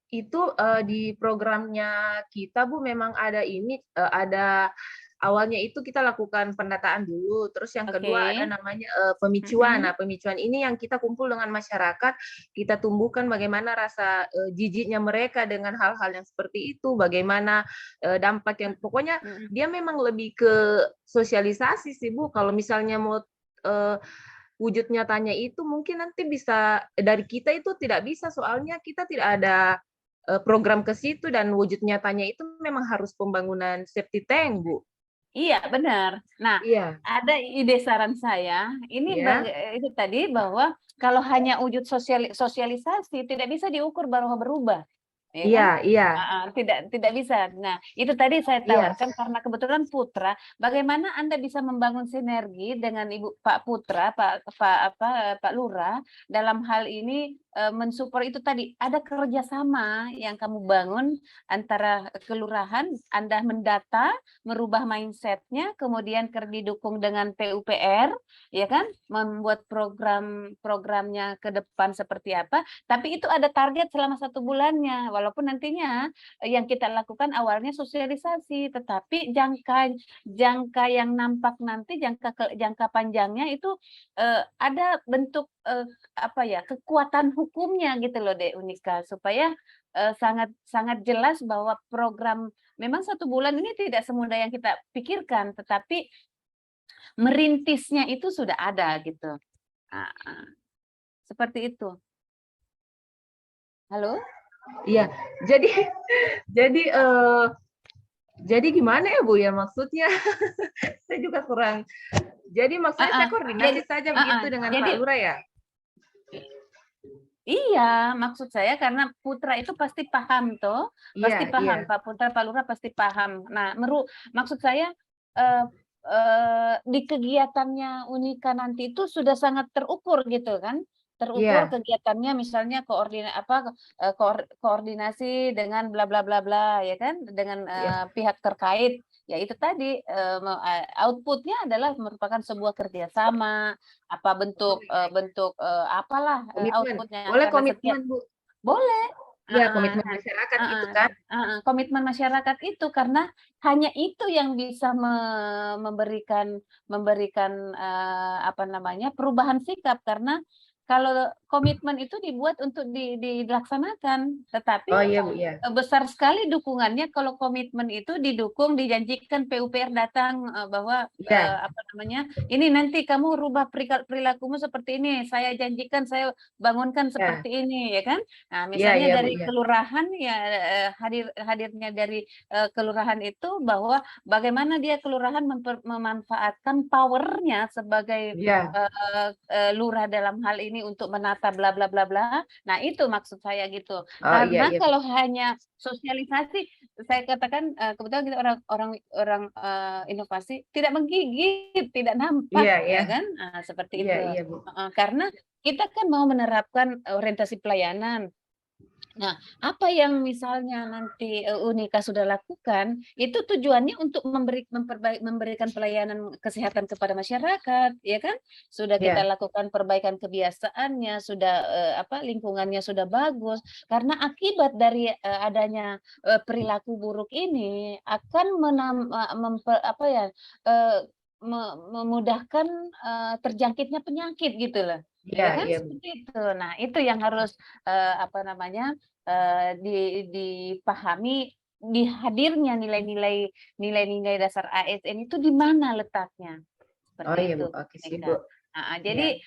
itu di programnya kita Bu memang ada ini ada awalnya itu kita lakukan pendataan dulu, terus yang kedua ada namanya pemicuan. Nah, pemicuan ini yang kita kumpul dengan masyarakat, kita tumbuhkan bagaimana rasa jijiknya mereka dengan hal-hal yang seperti itu, bagaimana dampak yang pokoknya dia memang lebih ke sosialisasi sih Bu. Kalau misalnya mau wujud nyatanya itu mungkin nanti bisa dari kita itu tidak bisa, soalnya kita tidak ada program ke situ, dan wujud nyatanya itu memang harus pembangunan septic tank, Bu. Iya, benar. Nah, ada ide saran saya, ini itu tadi bahwa kalau hanya wujud sosialisasi tidak bisa diukur bahwa berubah. Ya kan? Tidak bisa. Nah, itu tadi saya tawarkan karena kebetulan Putra, bagaimana Anda bisa membangun sinergi dengan Pak Putra, Pak Lurah dalam hal ini mensupport itu tadi, ada kerjasama yang kamu bangun antara kelurahan, Anda mendata, merubah mindsetnya, kemudian didukung dengan PUPR, ya kan, membuat programnya ke depan seperti apa, tapi itu ada target selama 1 bulannya, walaupun nantinya yang kita lakukan awalnya sosialisasi, tetapi jangka yang nampak nanti, jangka panjangnya itu ada bentuk kekuatan hukumnya gitu loh Dek Unika, supaya sangat jelas bahwa program memang 1 bulan ini tidak semudah yang kita pikirkan, tetapi merintisnya itu sudah ada gitu. Seperti itu. Halo? Iya, jadi gimana ya Bu ya maksudnya? Saya juga kurang. Jadi maksudnya saya koordinasi saja begitu dengan Pak Lurah ya? Iya, maksud saya karena Putra itu pasti paham toh, pasti paham. Pak Putra, Pak Lurah pasti paham. Nah, maksud saya di kegiatannya Unika nanti itu sudah sangat terukur gitu kan? Terukur kegiatannya, misalnya koordinasi dengan bla bla bla bla, ya kan, dengan pihak terkait. Ya itu tadi outputnya adalah merupakan sebuah kerjasama, apa bentuk apalah outputnya. Boleh komitmen Bu? Boleh. Iya, komitmen masyarakat gitu kan? Komitmen masyarakat itu karena hanya itu yang bisa memberikan perubahan sikap, karena kalau komitmen itu dibuat untuk dilaksanakan, tetapi besar sekali dukungannya kalau komitmen itu didukung, dijanjikan PUPR datang bahwa ini nanti kamu rubah perilakumu seperti ini, saya janjikan, saya bangunkan seperti ini, ya kan? Nah, misalnya dari kelurahan ya hadirnya dari kelurahan itu bahwa bagaimana dia kelurahan memanfaatkan powernya sebagai lurah dalam hal ini untuk menata bla bla bla bla. Nah, itu maksud saya gitu. Karena kalau hanya sosialisasi, saya katakan kebetulan kita orang inovasi tidak menggigit, tidak nampak, ya kan? Nah, seperti itu. Karena kita kan mau menerapkan orientasi pelayanan. Nah, apa yang misalnya nanti Unika sudah lakukan, itu tujuannya untuk memberikan pelayanan kesehatan kepada masyarakat, ya kan? Sudah kita lakukan perbaikan kebiasaannya, sudah lingkungannya sudah bagus, karena akibat dari adanya perilaku buruk ini akan memudahkan terjangkitnya penyakit gitu loh. Ya kan, seperti itu. Nah, itu yang harus dipahami, di hadirnya nilai-nilai dasar ASN itu di mana letaknya. Seperti itu. Jadi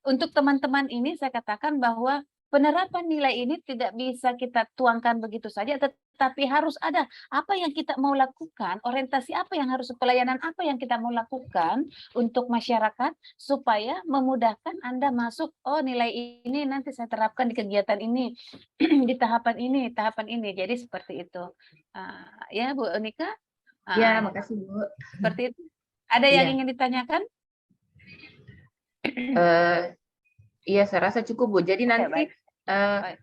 untuk teman-teman ini saya katakan bahwa penerapan nilai ini tidak bisa kita tuangkan begitu saja, tetapi harus ada apa yang kita mau lakukan, orientasi apa yang harus, pelayanan apa yang kita mau lakukan untuk masyarakat supaya memudahkan Anda masuk, oh nilai ini nanti saya terapkan di kegiatan ini, di tahapan ini. Jadi seperti itu. Ya Bu Unika? Ya, makasih Bu. Seperti itu. Ada yang ingin ditanyakan? Iya, saya rasa cukup Bu. Jadi nanti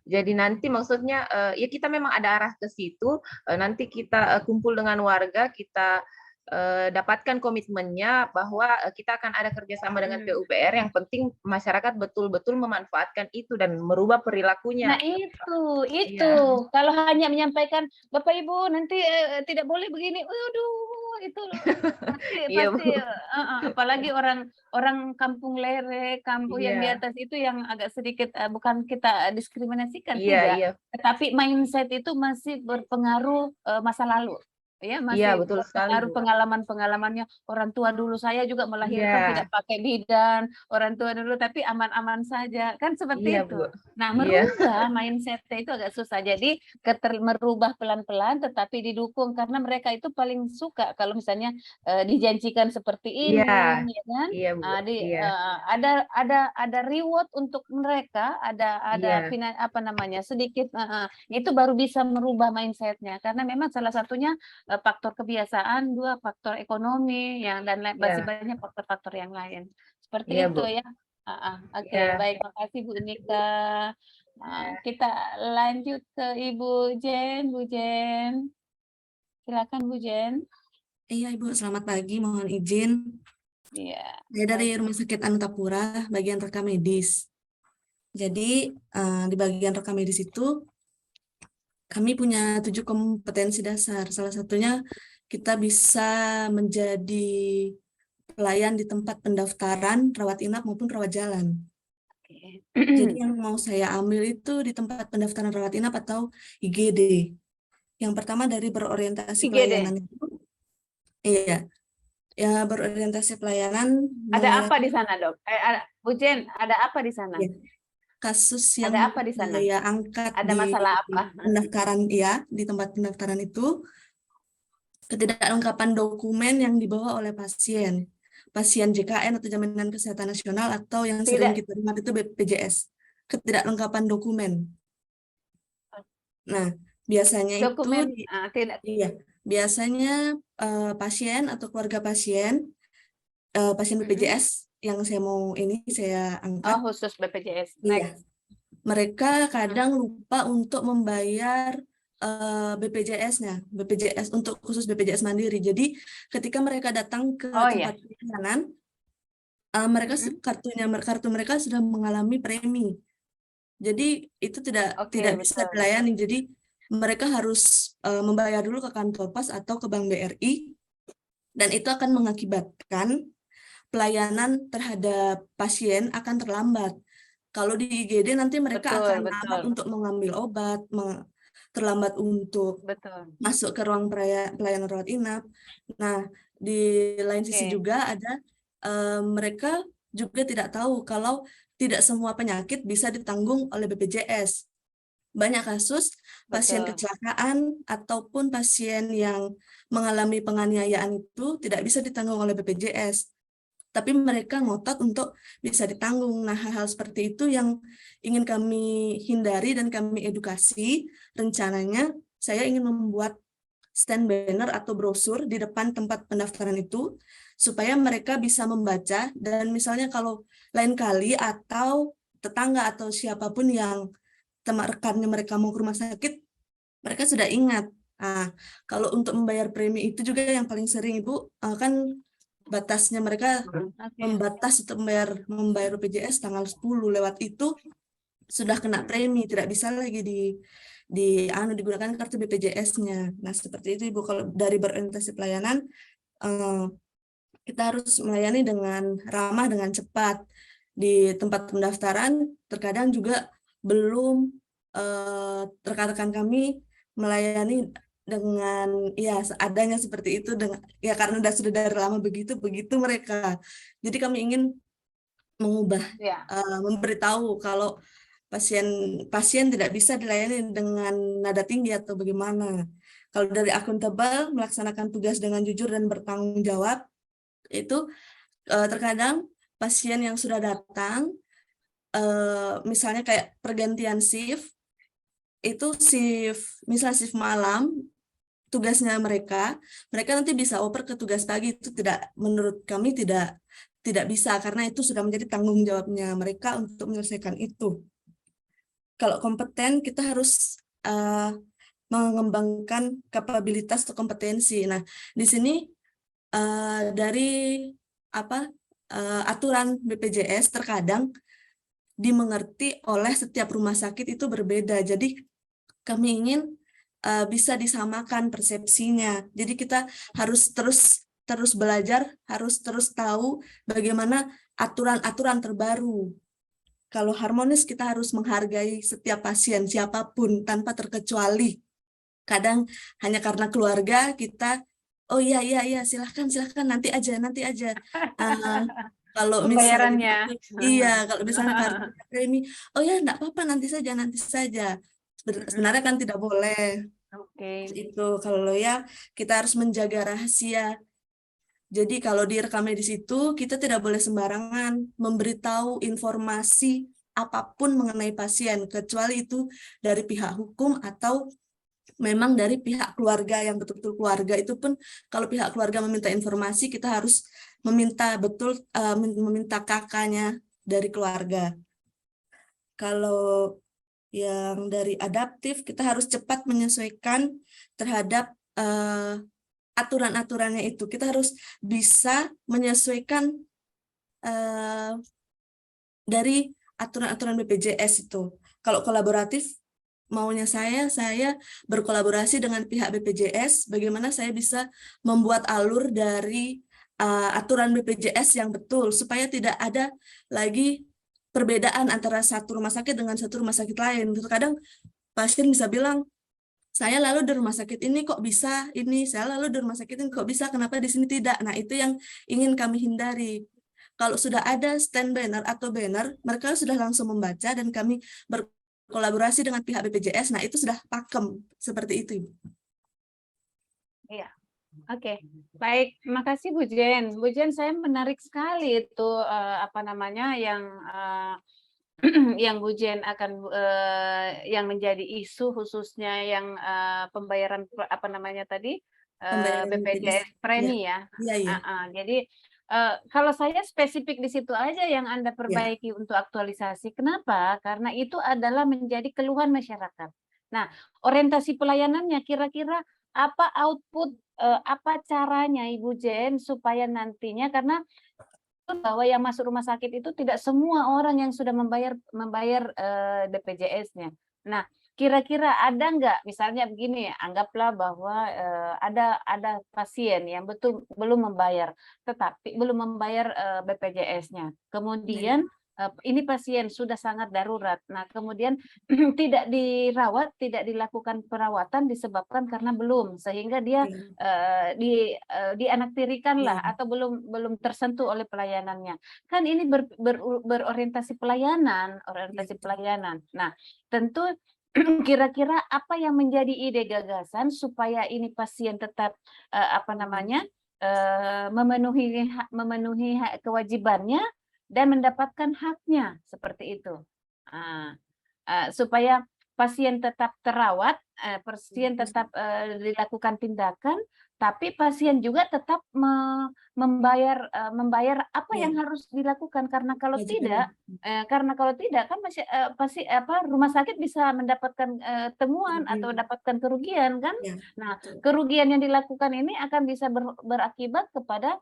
Jadi nanti maksudnya ya kita memang ada arah ke situ. Nanti kita kumpul dengan warga, kita dapatkan komitmennya bahwa kita akan ada kerjasama dengan PUPR. Yang penting masyarakat betul-betul memanfaatkan itu dan merubah perilakunya. Nah itu kalau hanya menyampaikan Bapak Ibu nanti tidak boleh begini, waduh itu pasti apalagi orang kampung lerek, kampung yang di atas itu yang agak sedikit bukan kita diskriminasikan tidak, tetapi mindset itu masih berpengaruh masa lalu. Ya, masih betul sekali, berpengaruh pengalaman-pengalamannya orang tua dulu. Saya juga melahirkan tidak pakai bidan, orang tua dulu tapi aman-aman saja, kan seperti itu. Bu. Nah, merubah mindset-nya itu agak susah. Jadi merubah pelan-pelan tetapi didukung karena mereka itu paling suka kalau misalnya dijanjikan seperti ini, ya kan? Ada reward untuk mereka, ada sedikit itu baru bisa merubah mindset-nya karena memang salah satunya faktor kebiasaan, 2 faktor ekonomi dan masih banyak faktor-faktor yang lain. Seperti itu ya. Oke, baik, makasih Bu Nika. Kita lanjut ke Ibu Jen. Bu Jen. Silakan Bu Jen. Iya Ibu, selamat pagi. Mohon izin. Iya. Saya dari Rumah Sakit Anutapura, bagian rekam medis. Jadi di bagian rekam medis itu kami punya 7 kompetensi dasar. Salah satunya kita bisa menjadi pelayan di tempat pendaftaran, rawat inap maupun rawat jalan. Jadi yang mau saya ambil itu di tempat pendaftaran rawat inap atau IGD. Yang pertama dari berorientasi pelayanan itu. Iya. Ya, berorientasi pelayanan. Ada apa di sana, Dok? Bu Jen, ada apa di sana? Ya. Kasus yang ada apa di sana? Saya angkat ada masalah apa? Pendaftaran di tempat pendaftaran itu ketidaklengkapan dokumen yang dibawa oleh pasien JKN atau Jaminan Kesehatan Nasional atau yang sering kita dengar itu BPJS, ketidaklengkapan dokumen. Nah, biasanya dokumen, biasanya pasien atau keluarga pasien BPJS yang saya angkat. Khusus BPJS. Iya. Mereka kadang lupa untuk membayar BPJS-nya, BPJS untuk khusus BPJS Mandiri. Jadi ketika mereka datang ke tempat pelayanan, kartu mereka sudah mengalami premi. Jadi itu tidak bisa dilayani. Jadi mereka harus membayar dulu ke kantor pos atau ke Bank BRI, dan itu akan mengakibatkan pelayanan terhadap pasien akan terlambat. Kalau di IGD nanti mereka akan lambat untuk mengambil obat, terlambat untuk masuk ke ruang pelayanan rawat inap. Nah, di lain sisi juga ada mereka juga tidak tahu kalau tidak semua penyakit bisa ditanggung oleh BPJS. Banyak kasus pasien kecelakaan ataupun pasien yang mengalami penganiayaan itu tidak bisa ditanggung oleh BPJS. Tapi mereka ngotot untuk bisa ditanggung. Nah, hal-hal seperti itu yang ingin kami hindari dan kami edukasi. Rencananya saya ingin membuat stand banner atau brosur di depan tempat pendaftaran itu, supaya mereka bisa membaca, dan misalnya kalau lain kali atau tetangga atau siapapun yang teman rekannya mereka mau ke rumah sakit, mereka sudah ingat. Nah, kalau untuk membayar premi itu juga yang paling sering Ibu, kan batasnya mereka membatas untuk membayar BPJS tanggal 10, lewat itu sudah kena premi, tidak bisa lagi digunakan kartu BPJS-nya. Nah, seperti itu Ibu. Kalau dari berorientasi pelayanan, kita harus melayani dengan ramah, dengan cepat. Di tempat pendaftaran terkadang juga belum rekan-rekan kami melayani dengan seadanya seperti itu, karena sudah dari lama begitu mereka. Jadi kami ingin mengubah, memberitahu kalau pasien tidak bisa dilayani dengan nada tinggi atau bagaimana. Kalau dari akuntabel, melaksanakan tugas dengan jujur dan bertanggung jawab, itu terkadang pasien yang sudah datang, misalnya kayak pergantian shift, itu misalnya shift malam, tugasnya mereka nanti bisa oper ke tugas pagi. Itu menurut kami tidak bisa, karena itu sudah menjadi tanggung jawabnya mereka untuk menyelesaikan itu. kalau kompeten kita harus mengembangkan kapabilitas atau kompetensi. Nah, di sini dari aturan BPJS terkadang dimengerti oleh setiap rumah sakit itu berbeda. Jadi kami ingin bisa disamakan persepsinya. Jadi kita harus terus belajar, harus terus tahu bagaimana aturan-aturan terbaru. Kalau harmonis kita harus menghargai setiap pasien siapapun tanpa terkecuali. Kadang hanya karena keluarga kita, oh iya silahkan nanti aja. Kalau misalnya kalau misalnya karena premi, oh ya enggak apa-apa nanti saja. Sebenarnya kan tidak boleh. Itu kalau ya kita harus menjaga rahasia. Jadi kalau direkamnya di situ, kita tidak boleh sembarangan memberitahu informasi apapun mengenai pasien, kecuali itu dari pihak hukum atau memang dari pihak keluarga yang betul-betul keluarga. Itu pun kalau pihak keluarga meminta informasi, kita harus meminta kakaknya dari keluarga. Kalau yang dari adaptif, kita harus cepat menyesuaikan terhadap aturan-aturannya itu. Kita harus bisa menyesuaikan dari aturan-aturan BPJS itu. Kalau kolaboratif, maunya saya berkolaborasi dengan pihak BPJS, bagaimana saya bisa membuat alur dari aturan BPJS yang betul, supaya tidak ada lagi perbedaan antara satu rumah sakit dengan satu rumah sakit lain. Terkadang pasien bisa bilang, saya lalu di rumah sakit ini kok bisa ini, saya lalu di rumah sakit ini kok bisa, kenapa di sini tidak? Nah, itu yang ingin kami hindari. Kalau sudah ada stand banner atau banner, mereka sudah langsung membaca dan kami berkolaborasi dengan pihak BPJS. Nah, itu sudah pakem seperti itu, Ibu. Iya. Oke, baik. Terima kasih Bu Jen. Bu Jen, saya menarik sekali itu yang Bu Jen akan yang menjadi isu khususnya yang pembayaran BPJS premi ya. Jadi kalau saya spesifik di situ aja yang Anda perbaiki untuk aktualisasi. Kenapa? Karena itu adalah menjadi keluhan masyarakat. Nah, orientasi pelayanannya kira-kira apa output, apa caranya Ibu Jen supaya nantinya, karena bahwa yang masuk rumah sakit itu tidak semua orang yang sudah membayar BPJS-nya. Nah, kira-kira ada nggak, misalnya begini, anggaplah bahwa ada pasien yang betul belum membayar, tetapi belum membayar BPJS-nya. Kemudian ini pasien sudah sangat darurat. Nah, kemudian tidak dirawat, tidak dilakukan perawatan disebabkan karena belum, sehingga dia dianaktirikan lah atau belum tersentuh oleh pelayanannya. Kan ini berorientasi pelayanan, Nah, tentu kira-kira apa yang menjadi ide gagasan supaya ini pasien tetap memenuhi hak kewajibannya dan mendapatkan haknya seperti itu, supaya pasien tetap terawat, pasien tetap dilakukan tindakan, tapi pasien juga tetap membayar apa yang harus dilakukan, karena kalau tidak kan rumah sakit bisa mendapatkan temuan atau mendapatkan kerugian kan. Nah, kerugian yang dilakukan ini akan bisa berakibat kepada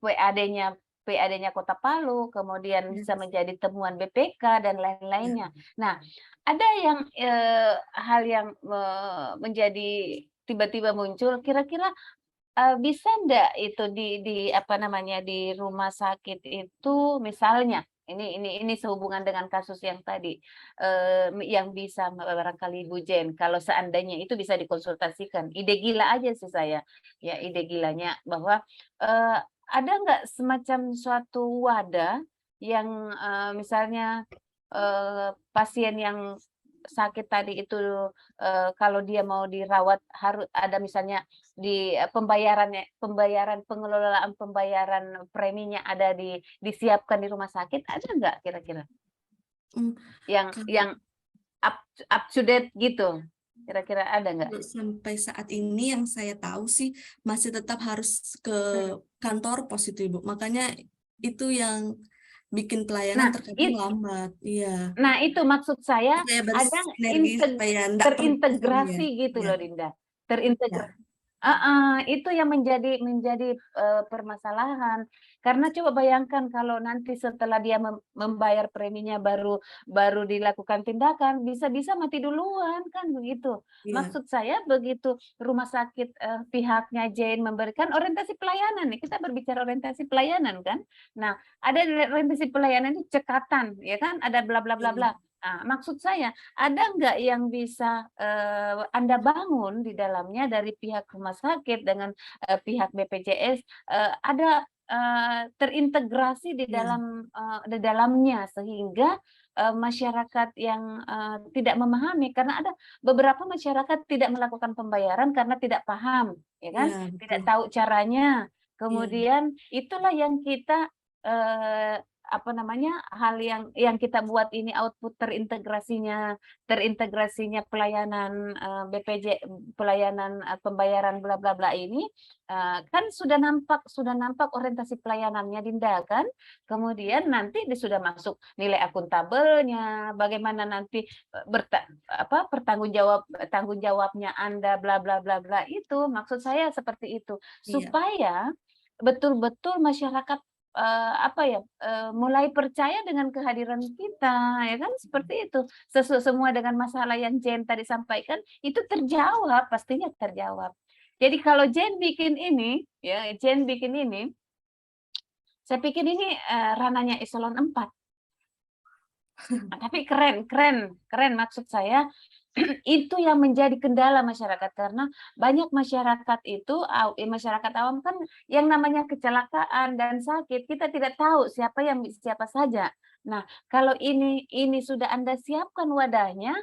PAD-nya Kota Palu, kemudian bisa menjadi temuan BPK dan lain-lainnya. Nah, ada yang hal yang menjadi tiba-tiba muncul, kira-kira bisa enggak itu di rumah sakit itu, misalnya ini sehubungan dengan kasus yang tadi, yang bisa barangkali Bu Jen, kalau seandainya itu bisa dikonsultasikan, ide gila aja sih saya, ya ide gilanya, bahwa ada nggak semacam suatu wadah yang misalnya pasien yang sakit tadi itu kalau dia mau dirawat harus ada misalnya di pengelolaan pembayaran preminya ada disiapkan di rumah sakit, ada nggak kira-kira yang up to date gitu, kira-kira ada nggak? Sampai saat ini yang saya tahu sih masih tetap harus ke kantor pos itu, Ibu. Makanya itu yang bikin pelayanan Nah, terkadang lambat. Iya. Nah, itu maksud saya Kayak ada bersinergi supaya nggak terintegrasi gitu ya. loh, Dinda. Terintegrasi. Itu yang menjadi permasalahan. Karena coba bayangkan kalau nanti setelah dia membayar preminya baru dilakukan tindakan, bisa-bisa mati duluan kan begitu. Maksud saya begitu rumah sakit pihaknya Jane memberikan orientasi pelayanan nih, kita berbicara orientasi pelayanan kan. Nah, ada orientasi pelayanan itu cekatan, ya kan? Ada bla bla bla bla. Nah, maksud saya ada nggak yang bisa Anda bangun di dalamnya dari pihak rumah sakit dengan pihak BPJS ada terintegrasi di dalamnya sehingga masyarakat yang tidak memahami, karena ada beberapa masyarakat tidak melakukan pembayaran karena tidak paham, ya kan? Tidak tahu caranya. Kemudian itulah yang kita hal yang kita buat ini output terintegrasinya pelayanan pelayanan pembayaran bla bla bla ini kan sudah nampak orientasi pelayanannya, Dinda kan. Kemudian nanti sudah masuk nilai akuntabelnya, bagaimana nanti tanggung jawabnya Anda bla bla bla bla, itu maksud saya seperti itu, supaya betul-betul masyarakat mulai percaya dengan kehadiran kita, ya kan, seperti itu. Semua dengan masalah yang Jen tadi sampaikan itu terjawab, pastinya terjawab. Jadi kalau Jen bikin ini, saya pikir ini ranahnya eselon 4. Tapi keren maksud saya. Itu yang menjadi kendala masyarakat, karena banyak masyarakat itu masyarakat awam kan yang namanya kecelakaan dan sakit kita tidak tahu siapa saja. Nah, kalau ini sudah Anda siapkan wadahnya,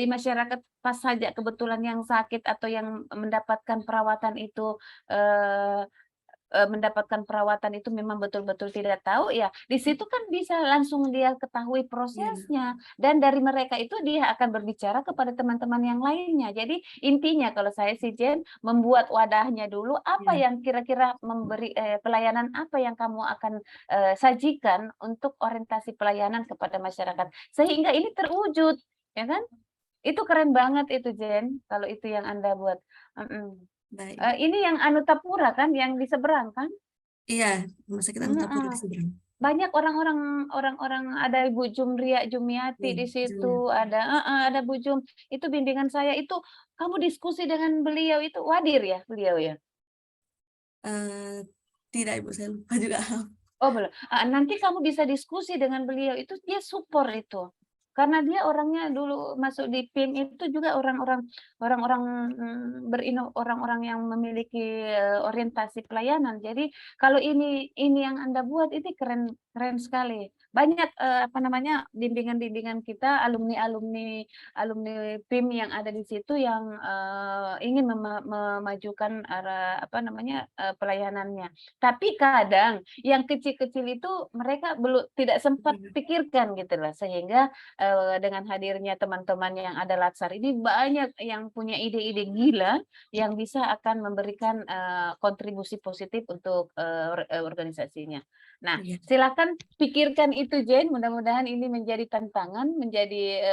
masyarakat pas saja kebetulan yang sakit atau yang mendapatkan perawatan itu memang betul-betul tidak tahu, ya di situ kan bisa langsung dia ketahui prosesnya, dan dari mereka itu dia akan berbicara kepada teman-teman yang lainnya. Jadi intinya kalau saya sih Jen, membuat wadahnya dulu, apa yang kira-kira memberi pelayanan apa yang kamu akan sajikan untuk orientasi pelayanan kepada masyarakat sehingga ini terwujud, ya kan? Itu keren banget itu Jen, kalau itu yang Anda buat. Ini yang Anutapura kan, yang di seberang kan? Iya, rumah sakit Anutapura di seberang. Banyak orang-orang ada Ibu Jumria Jumiati di situ, ada Bu Jum. Itu bimbingan saya itu, kamu diskusi dengan beliau itu wadir ya, beliau ya? Tidak Ibu, saya lupa juga. Oh belum. Nanti kamu bisa diskusi dengan beliau, itu dia support itu. Karena dia orangnya dulu masuk di PIM itu juga orang-orang yang memiliki orientasi pelayanan. Jadi kalau ini yang Anda buat itu keren sekali. Banyak bimbingan kita alumni PIM yang ada di situ yang ingin memajukan pelayanannya. Tapi kadang yang kecil-kecil itu mereka tidak sempat pikirkan gitu lah, sehingga dengan hadirnya teman-teman yang ada Latsar ini banyak yang punya ide-ide gila yang bisa akan memberikan kontribusi positif untuk organisasinya. Nah, silakan pikirkan itu Jen, mudah-mudahan ini menjadi tantangan, menjadi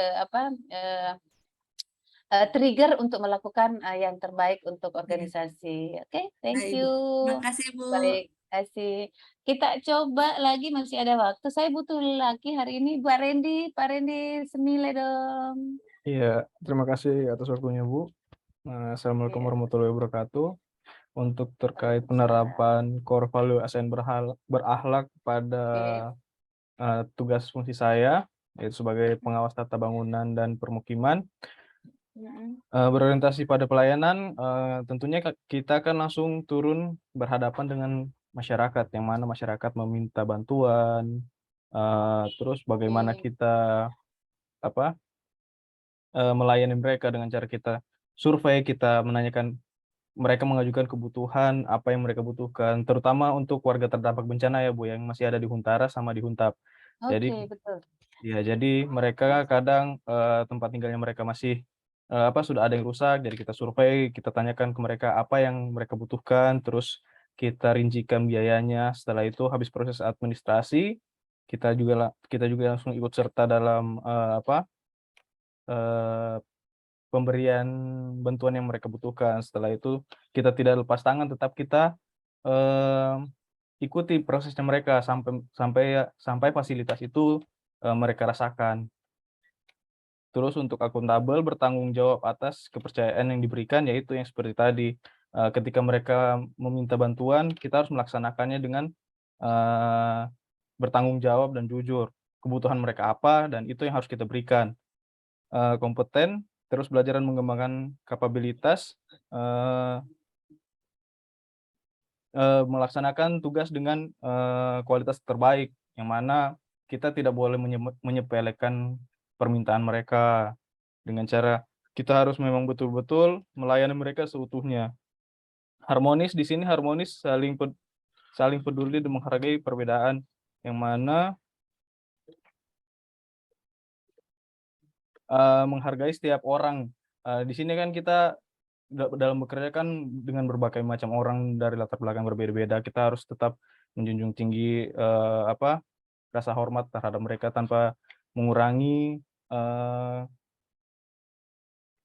trigger untuk melakukan yang terbaik untuk organisasi. Oke, thank you. Terima kasih Bu. Baik, kasih. Kita coba lagi, masih ada waktu. Saya butuh lagi hari ini Pak Randy senilai dong. Iya, terima kasih atas waktunya Bu. Assalamualaikum warahmatullahi wabarakatuh. Untuk terkait penerapan core value ASN berakhlak pada tugas fungsi saya, yaitu sebagai pengawas tata bangunan dan permukiman, berorientasi pada pelayanan, tentunya kita akan langsung turun berhadapan dengan masyarakat, yang mana masyarakat meminta bantuan, terus bagaimana kita melayani mereka dengan cara kita survei, kita menanyakan mereka mengajukan kebutuhan apa yang mereka butuhkan, terutama untuk warga terdampak bencana ya Bu, yang masih ada di Huntara sama di Huntap. Jadi betul. Ya, jadi mereka kadang tempat tinggalnya mereka masih sudah ada yang rusak, jadi kita survei, kita tanyakan ke mereka apa yang mereka butuhkan, terus kita rincikan biayanya. Setelah itu habis proses administrasi, kita juga langsung ikut serta dalam pemberian bantuan yang mereka butuhkan. Setelah itu kita tidak lepas tangan, tetap kita ikuti prosesnya mereka sampai fasilitas itu mereka rasakan. Terus untuk akuntabel, bertanggung jawab atas kepercayaan yang diberikan, yaitu yang seperti tadi, ketika mereka meminta bantuan, kita harus melaksanakannya dengan bertanggung jawab dan jujur. Kebutuhan mereka apa, dan itu yang harus kita berikan. Kompeten, terus belajar dan mengembangkan kapabilitas, melaksanakan tugas dengan kualitas terbaik, yang mana kita tidak boleh menyepelekan permintaan mereka dengan cara kita harus memang betul-betul melayani mereka seutuhnya. Harmonis di sini saling peduli dan menghargai perbedaan, yang mana menghargai setiap orang. Di sini kan kita dalam bekerja kan dengan berbagai macam orang dari latar belakang berbeda-beda, kita harus tetap menjunjung tinggi rasa hormat terhadap mereka tanpa mengurangi,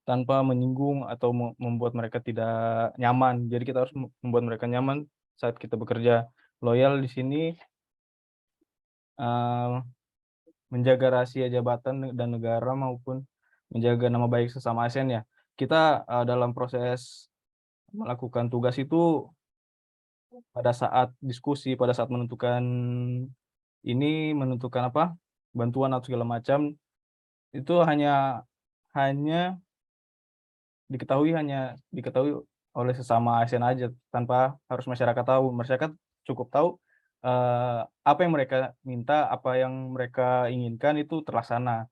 tanpa menyinggung atau membuat mereka tidak nyaman. Jadi kita harus membuat mereka nyaman saat kita bekerja. Loyal di sini menjaga rahasia jabatan dan negara maupun menjaga nama baik sesama ASN ya. Kita dalam proses melakukan tugas itu pada saat diskusi, pada saat menentukan bantuan atau segala macam, itu hanya diketahui oleh sesama ASN aja, tanpa harus masyarakat tahu. Masyarakat cukup tahu apa yang mereka minta, apa yang mereka inginkan itu terlaksana.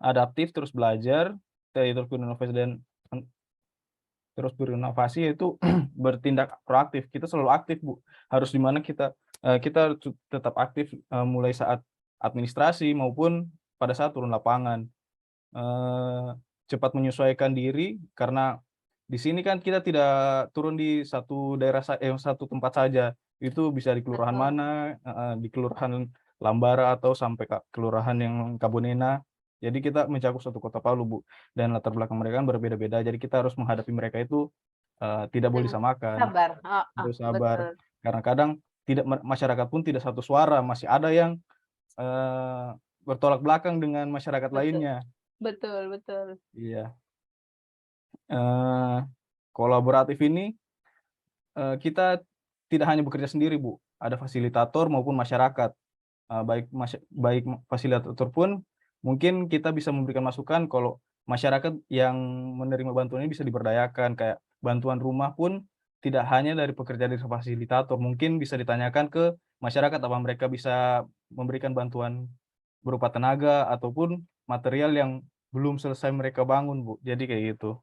Adaptif, terus belajar, terus berinovasi yaitu bertindak proaktif. Kita selalu aktif, Bu. Harus di mana kita harus tetap aktif mulai saat administrasi maupun pada saat turun lapangan. Cepat menyesuaikan diri, karena di sini kan kita tidak turun di satu satu tempat saja. Itu bisa di kelurahan mana, di kelurahan Lambara atau sampai kelurahan yang Kabonena. Jadi kita mencakup satu kota Palu, Bu, dan latar belakang mereka kan berbeda-beda. Jadi kita harus menghadapi mereka itu tidak boleh disamakan. Sabar. Harus sabar. Betul. Karena kadang masyarakat pun tidak satu suara, masih ada yang bertolak belakang dengan masyarakat lainnya. Betul. Iya. Kolaboratif ini kita tidak hanya bekerja sendiri, Bu. Ada fasilitator maupun masyarakat. Baik fasilitator pun mungkin kita bisa memberikan masukan kalau masyarakat yang menerima bantuan ini bisa diberdayakan, kayak bantuan rumah pun tidak hanya dari pekerja dari fasilitator, mungkin bisa ditanyakan ke masyarakat apa mereka bisa memberikan bantuan berupa tenaga ataupun material yang belum selesai mereka bangun, Bu. Jadi kayak gitu.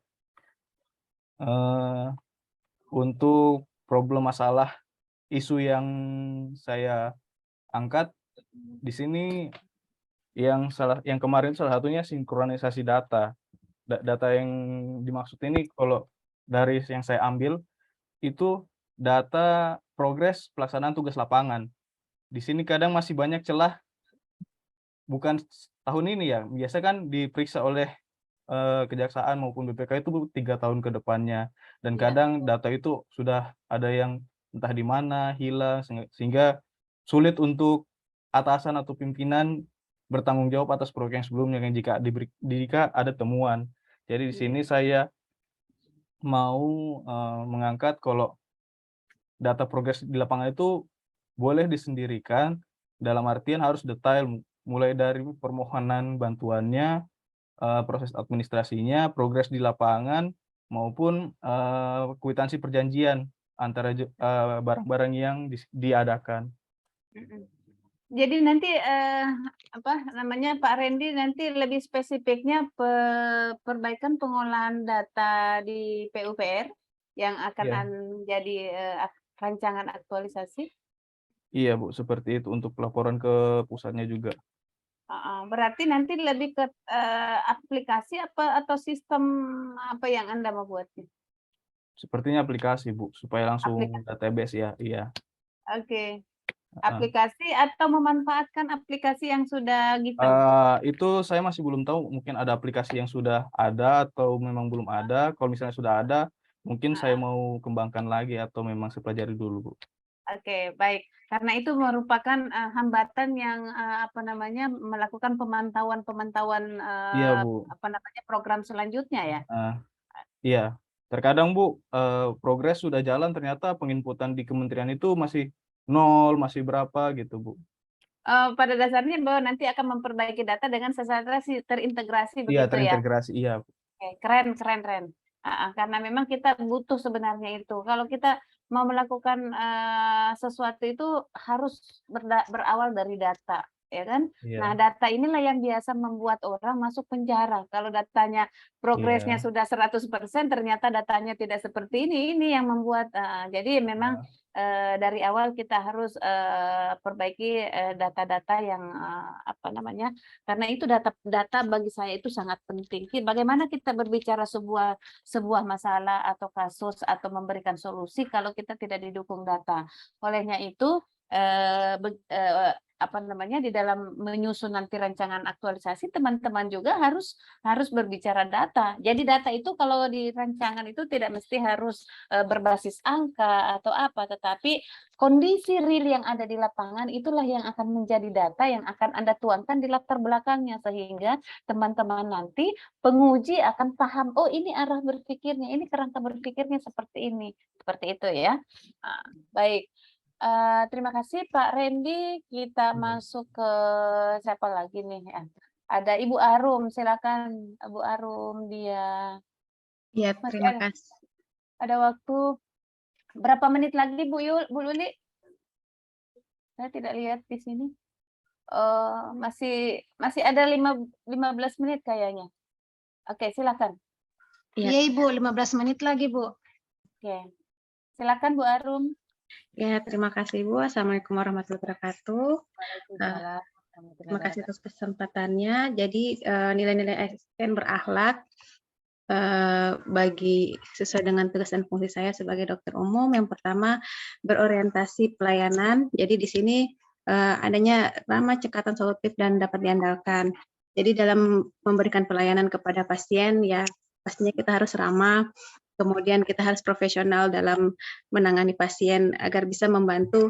Untuk problem masalah isu yang saya angkat di sini, yang kemarin salah satunya sinkronisasi data. Data yang dimaksud ini kalau dari yang saya ambil itu data progres pelaksanaan tugas lapangan. Di sini kadang masih banyak celah, bukan tahun ini ya, biasa kan diperiksa oleh kejaksaan maupun BPK itu 3 tahun ke depannya, dan kadang data itu sudah ada yang entah di mana hilang, sehingga sulit untuk atasan atau pimpinan bertanggung jawab atas proyek yang sebelumnya jika ada temuan. Jadi di sini saya mau mengangkat kalau data progres di lapangan itu boleh disendirikan, dalam artian harus detail, mulai dari permohonan bantuannya, proses administrasinya, progres di lapangan, maupun kwitansi perjanjian antara barang-barang yang diadakan. Jadi nanti Pak Randy nanti lebih spesifiknya perbaikan pengolahan data di PUPR yang akan menjadi rancangan aktualisasi. Iya, Bu, seperti itu untuk laporan ke pusatnya juga. Berarti nanti lebih ke aplikasi atau sistem apa yang Anda mau buatnya? Sepertinya aplikasi, Bu, supaya langsung database ya. Iya. Oke. Heeh. Aplikasi atau memanfaatkan aplikasi yang sudah gitu? Itu saya masih belum tahu, mungkin ada aplikasi yang sudah ada atau memang belum ada. Kalau misalnya sudah ada, mungkin saya mau kembangkan lagi atau memang saya pelajari dulu, Bu. Oke, baik. Karena itu merupakan hambatan yang apa namanya melakukan pemantauan Iya, Bu. apa namanya program selanjutnya ya. Iya. Terkadang, Bu, progres sudah jalan, ternyata penginputan di kementerian itu masih 0, masih berapa gitu, Bu. Pada dasarnya bahwa nanti akan memperbaiki data dengan secara terintegrasi Iya, begitu ya. terintegrasi, iya. Oke, keren. Karena memang kita butuh sebenarnya itu. Kalau kita mau melakukan sesuatu itu harus berawal dari data, ya kan? Nah, Iya. data inilah yang biasa membuat orang masuk penjara. Kalau datanya progresnya Iya. sudah 100%, ternyata datanya tidak seperti ini yang membuat. Jadi memang dari awal kita harus perbaiki data-data yang apa namanya? Karena itu data bagi saya itu sangat penting. Bagaimana kita berbicara sebuah masalah atau kasus atau memberikan solusi kalau kita tidak didukung data. Olehnya itu apa namanya di dalam menyusun nanti rancangan aktualisasi teman-teman juga harus berbicara data. Jadi data itu kalau di rancangan itu tidak mesti harus berbasis angka atau apa, tetapi kondisi real yang ada di lapangan itulah yang akan menjadi data yang akan Anda tuangkan di latar belakangnya sehingga teman-teman nanti penguji akan paham, oh ini arah berpikirnya, ini kerangka berpikirnya seperti ini. Seperti itu ya. Baik. Terima kasih Pak Randy. Kita masuk ke siapa lagi nih? Ada Ibu Arum, silakan Bu Arum dia. Ya, terima kasih. Ada waktu berapa menit lagi Bu Luli? Saya tidak lihat di sini. Masih ada 15 menit kayaknya. Oke, silakan. Iya Ibu, 15 menit lagi Bu. Oke. Silakan Bu Arum. Ya, terima kasih Bu. Assalamualaikum warahmatullahi wabarakatuh. Terima kasih atas kesempatannya. Jadi nilai-nilai ASN berakhlak bagi sesuai dengan tugas dan fungsi saya sebagai dokter umum. Yang pertama berorientasi pelayanan. Jadi di sini adanya ramah, cekatan, solutif dan dapat diandalkan. Jadi dalam memberikan pelayanan kepada pasien ya pastinya kita harus ramah. Kemudian kita harus profesional dalam menangani pasien agar bisa membantu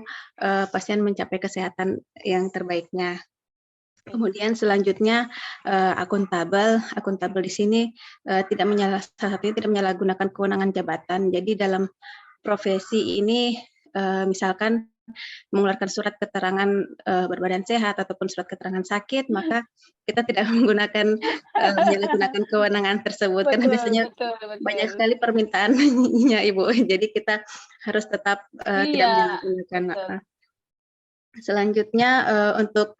pasien mencapai kesehatan yang terbaiknya. Kemudian selanjutnya akuntabel di sini salah satunya tidak menyalahgunakan kewenangan jabatan. Jadi dalam profesi ini misalkan mengeluarkan surat keterangan berbadan sehat ataupun surat keterangan sakit, maka kita tidak menyalahgunakan kewenangan tersebut karena biasanya banyak sekali permintaannya Ibu. Jadi kita harus tetap tidak menyalahgunakan. Selanjutnya untuk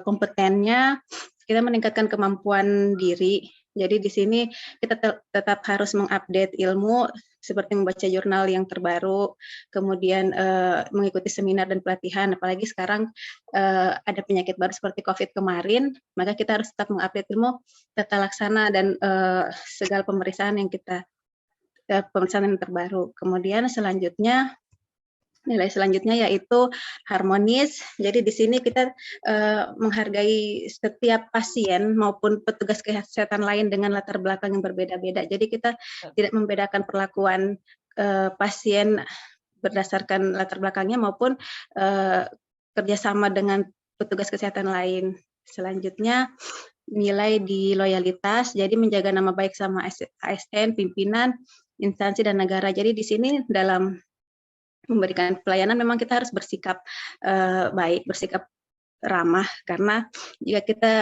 kompetennya kita meningkatkan kemampuan diri. Jadi di sini kita tetap harus mengupdate ilmu seperti membaca jurnal yang terbaru, kemudian mengikuti seminar dan pelatihan. Apalagi sekarang ada penyakit baru seperti COVID kemarin, maka kita harus tetap mengupdate ilmu, tata laksana dan segala pemeriksaan yang terbaru. Kemudian nilai selanjutnya yaitu harmonis. Jadi di sini kita menghargai setiap pasien maupun petugas kesehatan lain dengan latar belakang yang berbeda-beda. Jadi kita tidak membedakan perlakuan pasien berdasarkan latar belakangnya maupun kerjasama dengan petugas kesehatan lain. Selanjutnya nilai di loyalitas. Jadi menjaga nama baik sama ASN, pimpinan, instansi dan negara. Jadi di sini dalam memberikan pelayanan memang kita harus bersikap baik, bersikap ramah, karena jika kita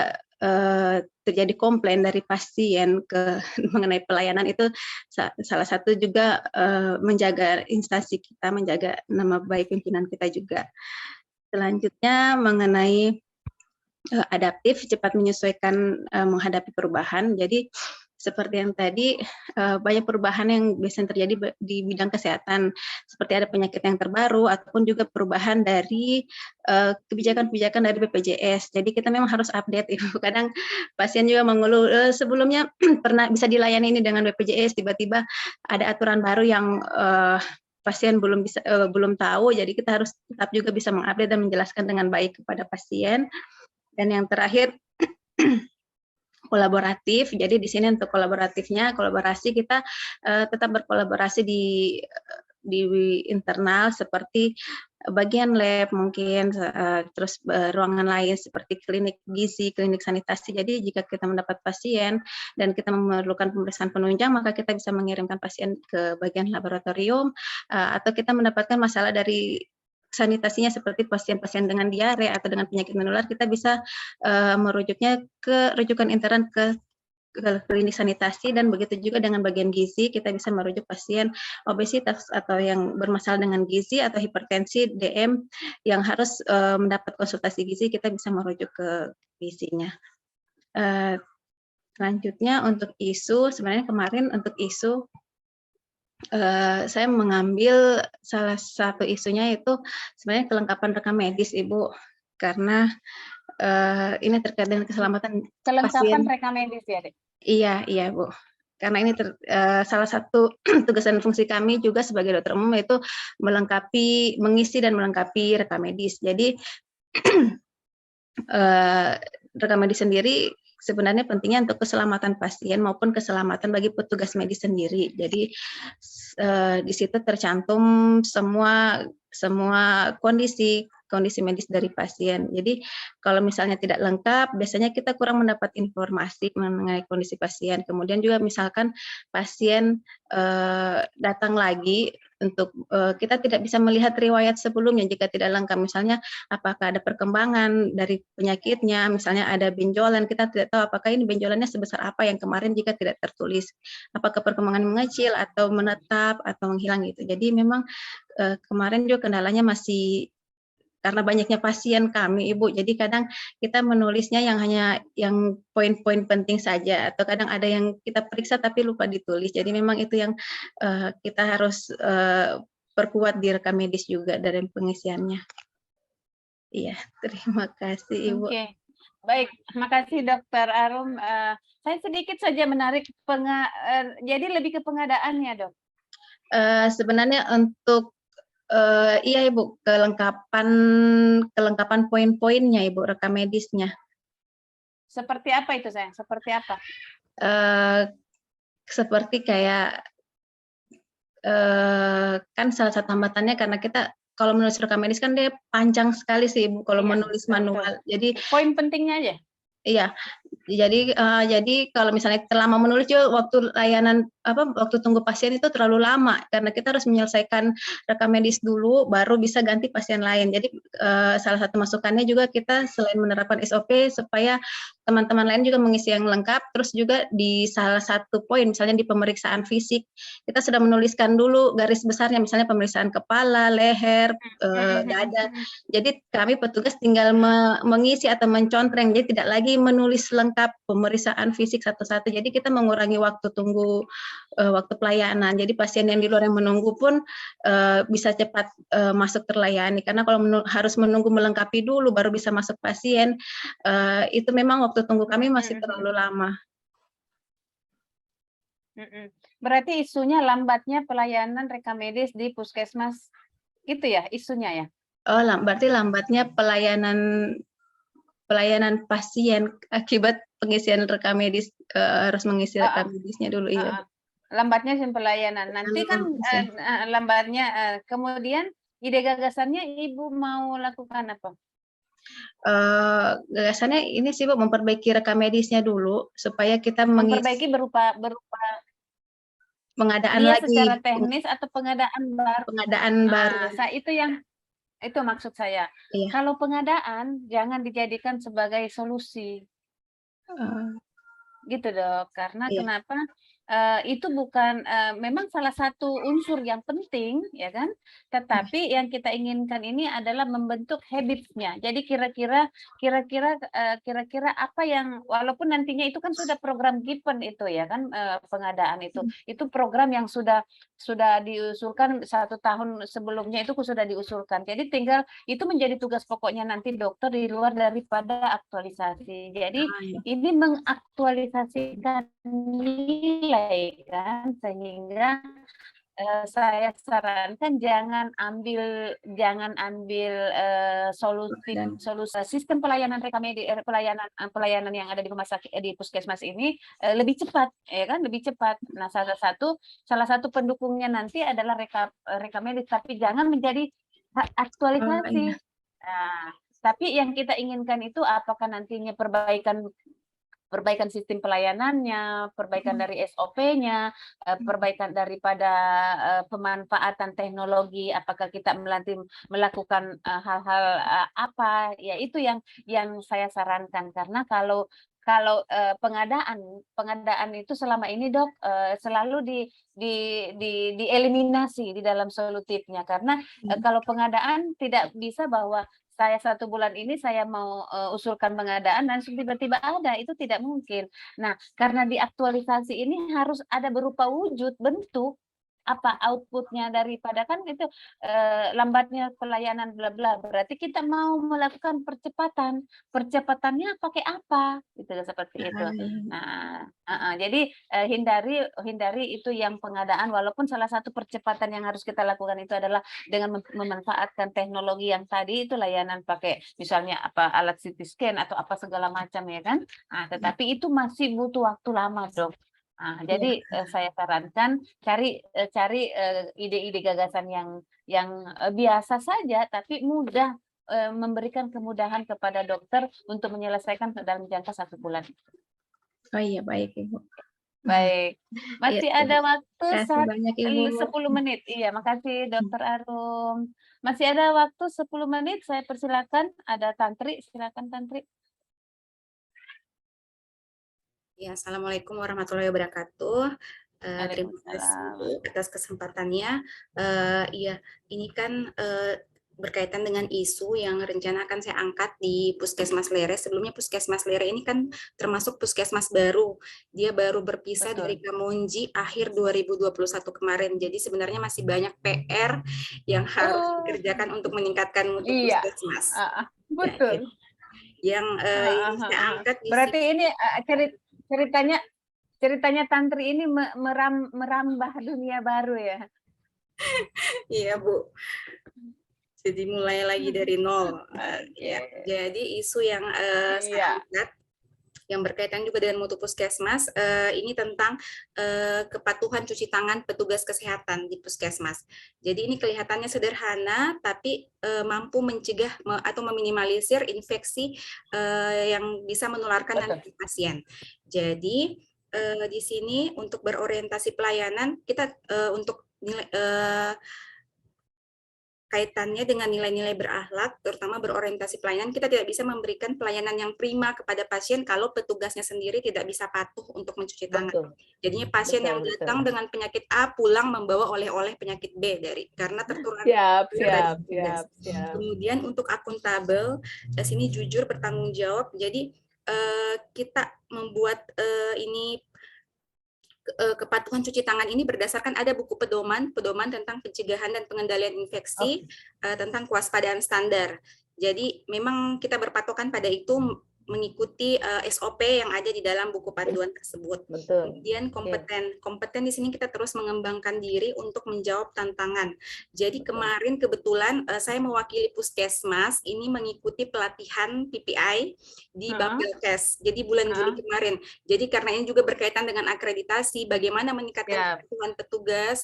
terjadi komplain dari pasien mengenai pelayanan itu salah satu juga menjaga instansi kita, menjaga nama baik pimpinan kita juga. Selanjutnya mengenai adaptif, cepat menyesuaikan menghadapi perubahan. Jadi seperti yang tadi, banyak perubahan yang biasanya terjadi di bidang kesehatan, seperti ada penyakit yang terbaru ataupun juga perubahan dari kebijakan-kebijakan dari BPJS. Jadi kita memang harus update, Ibu. Kadang pasien juga mengeluh, sebelumnya pernah bisa dilayani ini dengan BPJS, tiba-tiba ada aturan baru yang pasien belum tahu, jadi kita harus tetap juga bisa mengupdate dan menjelaskan dengan baik kepada pasien. Dan yang terakhir, kolaboratif. Jadi di sini untuk kolaborasi kita tetap berkolaborasi di internal seperti bagian lab mungkin, terus ruangan lain seperti klinik gizi, klinik sanitasi. Jadi jika kita mendapat pasien dan kita memerlukan pemeriksaan penunjang, maka kita bisa mengirimkan pasien ke bagian laboratorium, atau kita mendapatkan masalah dari sanitasinya seperti pasien-pasien dengan diare atau dengan penyakit menular, kita bisa merujuknya ke rujukan intern ke klinik sanitasi, dan begitu juga dengan bagian gizi, kita bisa merujuk pasien obesitas atau yang bermasalah dengan gizi atau hipertensi, DM, yang harus mendapat konsultasi gizi, kita bisa merujuk ke gizinya. Selanjutnya untuk isu, sebenarnya kemarin untuk isu, saya mengambil salah satu isunya itu sebenarnya kelengkapan rekam medis, Ibu, karena ini terkait dengan keselamatan Kelengkapan pasien. rekam medis ya, Dek? Iya, Bu. Karena ini salah satu tugas dan fungsi kami juga sebagai dokter umum, yaitu mengisi dan melengkapi rekam medis. Jadi rekam medis sendiri sebenarnya pentingnya untuk keselamatan pasien maupun keselamatan bagi petugas medis sendiri. Jadi di situ tercantum semua kondisi medis dari pasien. Jadi kalau misalnya tidak lengkap, biasanya kita kurang mendapat informasi mengenai kondisi pasien. Kemudian juga misalkan pasien datang lagi, untuk kita tidak bisa melihat riwayat sebelumnya jika tidak lengkap. Misalnya apakah ada perkembangan dari penyakitnya, misalnya ada benjolan, kita tidak tahu apakah ini benjolannya sebesar apa yang kemarin jika tidak tertulis. Apakah perkembangan mengecil atau menetap atau menghilang gitu. Jadi memang kemarin juga kendalanya masih karena banyaknya pasien kami, Ibu, jadi kadang kita menulisnya yang poin-poin penting saja, atau kadang ada yang kita periksa tapi lupa ditulis. Jadi memang itu yang kita harus perkuat di rekam medis juga dari pengisiannya. Iya, terima kasih, Ibu. Oke, baik, makasih Dokter Arum. Saya sedikit saja menarik jadi lebih ke pengadaannya, Dok. Sebenarnya untuk iya, Ibu, kelengkapan poin-poinnya, Ibu, rekam medisnya. Seperti apa itu, sayang? Seperti apa? Seperti kayak kan salah satu hambatannya karena kita kalau menulis rekam medis kan dia panjang sekali sih, Ibu, kalau menulis manual. Jadi poin pentingnya aja. Iya, jadi kalau misalnya terlama menulis juga waktu tunggu pasien itu terlalu lama karena kita harus menyelesaikan rekam medis dulu baru bisa ganti pasien lain. Jadi salah satu masukannya juga kita selain menerapkan SOP supaya teman-teman lain juga mengisi yang lengkap, terus juga di salah satu poin misalnya di pemeriksaan fisik kita sudah menuliskan dulu garis besarnya, misalnya pemeriksaan kepala, leher, dada. Jadi kami petugas tinggal mengisi atau mencontreng, jadi tidak lagi menulis lengkap pemeriksaan fisik satu-satu. Jadi kita mengurangi waktu tunggu, waktu pelayanan. Jadi pasien yang di luar yang menunggu pun bisa cepat masuk terlayani. Karena kalau harus menunggu melengkapi dulu baru bisa masuk pasien, itu memang waktu tunggu kami masih terlalu lama. Berarti isunya lambatnya pelayanan rekam medis di puskesmas, itu ya isunya ya? Oh, berarti lambatnya pelayanan pasien akibat pengisian rekam medis, harus mengisi rekam medisnya dulu. Iya. Lambatnya pelayanan. Nanti kan lambatnya, kemudian ide gagasannya Ibu mau lakukan apa? Gagasannya ini sih, Bu, memperbaiki rekam medisnya dulu supaya kita memperbaiki berupa pengadaan dia lagi secara teknis atau pengadaan baru. Pengadaan baru. Itu maksud saya. Iya. Kalau pengadaan jangan dijadikan sebagai solusi. Gitu, Dok. Karena Iya. kenapa? itu bukan memang salah satu unsur yang penting, ya kan? Tetapi yang kita inginkan ini adalah membentuk habits-nya. Jadi kira-kira apa yang walaupun nantinya itu kan sudah program given itu ya kan, pengadaan itu program yang sudah diusulkan 1 tahun sebelumnya itu sudah diusulkan. Jadi tinggal itu menjadi tugas pokoknya nanti dokter di luar daripada aktualisasi. Jadi ini mengaktualisasikan nilai kan, sehingga saya sarankan jangan ambil solusi sistem pelayanan pelayanan yang ada di rumah sakit di puskesmas ini lebih cepat, ya kan, lebih cepat. Nah, salah satu pendukungnya nanti adalah rekam medis, tapi jangan menjadi aktualisasi. Nah, tapi yang kita inginkan itu apakah nantinya perbaikan sistem pelayanannya, perbaikan dari SOP-nya, perbaikan daripada pemanfaatan teknologi, apakah kita melakukan hal-hal apa, ya itu yang saya sarankan. Karena kalau pengadaan itu selama ini Dok selalu dieliminasi di dalam solutifnya, karena kalau pengadaan tidak bisa bahwa saya 1 bulan ini saya mau usulkan pengadaan dan tiba-tiba ada, itu tidak mungkin. Nah, karena diaktualisasi ini harus ada berupa wujud, bentuk, apa outputnya daripada kan itu lambatnya pelayanan bla bla, berarti kita mau melakukan percepatannya pakai apa gitu, seperti itu. Nah, jadi hindari itu yang pengadaan, walaupun salah satu percepatan yang harus kita lakukan itu adalah dengan memanfaatkan teknologi yang tadi itu, layanan pakai misalnya apa alat CT scan atau apa segala macam, ya kan. Nah, tetapi itu masih butuh waktu lama Dok. Jadi saya sarankan cari ide-ide gagasan yang biasa saja tapi mudah, memberikan kemudahan kepada dokter untuk menyelesaikan dalam jangka 1 bulan. Oh iya, baik Ibu. Baik, masih ada waktu Terima kasih banyak, Ibu. 10 menit. Iya, makasih Dokter Arum. Masih ada waktu 10 menit, saya persilakan. Ada Tantri, silakan Tantri. Ya, Assalamualaikum warahmatullahi wabarakatuh. Terima kasih atas kesempatannya. Iya, ini kan berkaitan dengan isu yang rencana akan saya angkat di Puskesmas Lere. Sebelumnya Puskesmas Lere ini kan termasuk puskesmas baru. Dia baru berpisah dari Kamonji akhir 2021 kemarin. Jadi sebenarnya masih banyak PR yang harus dikerjakan untuk meningkatkan mutu puskesmas. Betul. Yang ini saya angkat di berarti ini ceritanya Tantri ini merambah dunia baru ya. Iya Bu, jadi mulai lagi dari nol. Ya. Jadi isu yang saya angkat yang berkaitan juga dengan mutu puskesmas ini tentang kepatuhan cuci tangan petugas kesehatan di puskesmas. Jadi ini kelihatannya sederhana tapi mampu mencegah atau meminimalisir infeksi yang bisa menularkan nanti pasien. Jadi di sini untuk berorientasi pelayanan kita untuk kaitannya dengan nilai-nilai berakhlak, terutama berorientasi pelayanan, kita tidak bisa memberikan pelayanan yang prima kepada pasien kalau petugasnya sendiri tidak bisa patuh untuk mencuci tangan. Jadinya pasien yang datang dengan penyakit A pulang membawa oleh-oleh penyakit B karena tertular. Siap. Kemudian untuk akuntabel, sini jujur bertanggung jawab. Jadi kita membuat ini kepatuhan cuci tangan ini berdasarkan ada buku pedoman tentang pencegahan dan pengendalian infeksi tentang kewaspadaan standar. Jadi memang kita berpatokan pada itu mengikuti SOP yang ada di dalam buku panduan tersebut. Kemudian kompeten di sini kita terus mengembangkan diri untuk menjawab tantangan. Jadi kemarin kebetulan saya mewakili puskesmas ini mengikuti pelatihan PPI di Bapilkes. Jadi bulan Juli kemarin. Jadi karena ini juga berkaitan dengan akreditasi, bagaimana meningkatkan kepatuhan petugas,